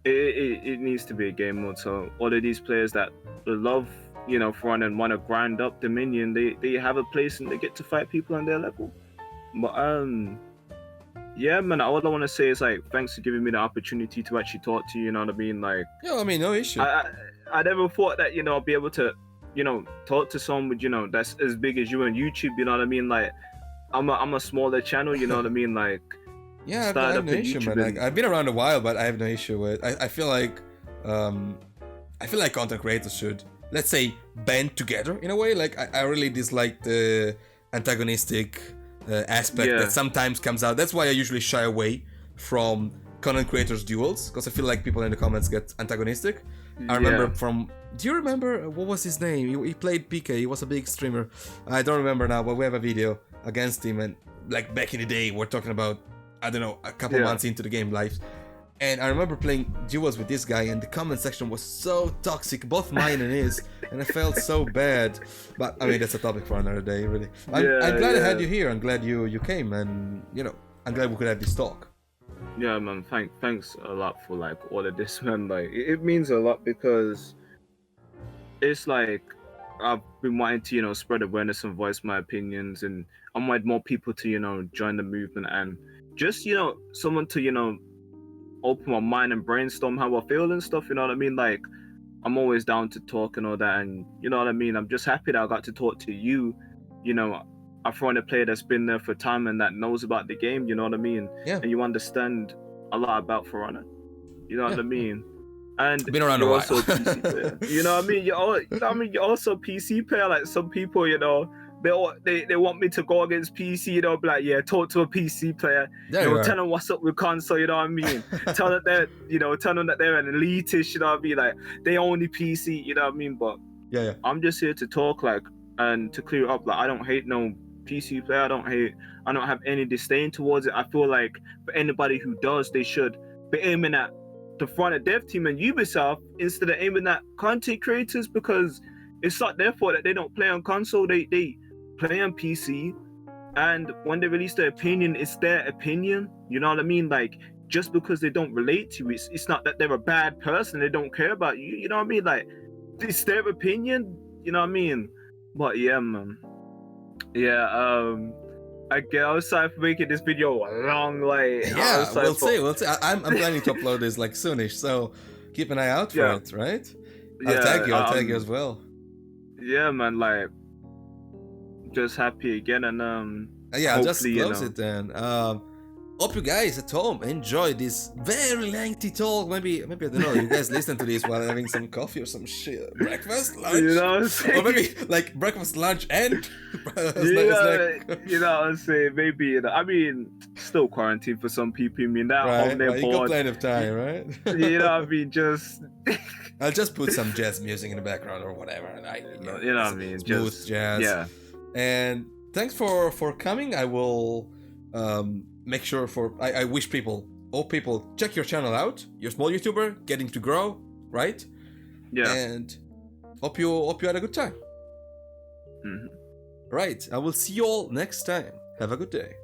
it needs to be a game mode. So all of these players that love, Ferrana and want to grind up Dominion, they have a place and they get to fight people on their level. But yeah, man, all I want to say is, like, thanks for giving me the opportunity to actually talk to you, you know what I mean? Like, yeah, I mean, no issue. I never thought that, I'll be able to, talk to someone with, that's as big as you on YouTube, you know what I mean? Like, I'm a smaller channel, you know what I mean? Like, yeah, I have no issue, man. Like, I've been around a while, but I have no issue with. I feel like content creators should, let's say, band together in a way. Like, I really dislike the antagonistic aspect that sometimes comes out. That's why I usually shy away from content creators duels, because I feel like people in the comments get antagonistic. I remember do you remember what was his name? He played PK. He was a big streamer. I don't remember now, but we have a video against him, and like back in the day, we're talking about, I don't know, a couple months into the game life. And I remember playing duels with this guy, and the comment section was so toxic, both mine and his, and I felt so bad. But I mean, that's a topic for another day, really. I'm glad I had you here. I'm glad you came, and I'm glad we could have this talk. Yeah, man. Thanks a lot for like all of this, man. Like, it means a lot, because it's like I've been wanting to spread awareness and voice my opinions, and I want more people to join the movement, and just someone to open my mind and brainstorm how I feel and stuff, you know what I mean? Like, I'm always down to talk and all that, and you know what I mean? I'm just happy that I got to talk to you, a Ferrana player that's been there for time and that knows about the game, you know what I mean? Yeah. And you understand a lot about Ferrana, you know what I mean? And been around you're a while. also a PC player. You know what I mean? You're also a PC player. Like, some people, they want me to go against PC, be like, yeah, talk to a PC player. Tell them what's up with console, you know what I mean? tell them that they're an elitist, you know what I mean? Like, they only PC, you know what I mean? But yeah, I'm just here to talk, like, and to clear up, like, I don't hate no PC player. I don't have any disdain towards it. I feel like for anybody who does, they should be aiming at the Ferrana dev team and Ubisoft instead of aiming at content creators, because it's not their fault that they don't play on console. They play on PC, and when they release their opinion, it's their opinion, you know what I mean? Like, just because they don't relate to you, it's not that they're a bad person, they don't care about you, you know what I mean? Like, it's their opinion, you know what I mean? But yeah, man, I was sorry for making this video long. Like, yeah, we'll see. I'm planning to upload this like soonish, so keep an eye out for it, right? I'll tag you as well. Yeah, man, like, just happy again, and I'll just close it then. Hope you guys at home enjoy this very lengthy talk. Maybe I don't know, you guys listen to this while having some coffee or some shit, breakfast, lunch, you know what I'm saying? Or maybe like breakfast, lunch, and you know what I'm saying? Maybe, I mean, still quarantine for some people. I mean, that home, they're bored. You got plenty of time, right? You know what I mean? Just I'll just put some jazz music in the background or whatever, and you know what I mean? Smooth just jazz. Yeah. And thanks for coming. I will make sure I wish all people check your channel out. You're a small YouTuber getting to grow, right? Yeah. And hope you had a good time. Mm-hmm. Right. I will see you all next time. Have a good day.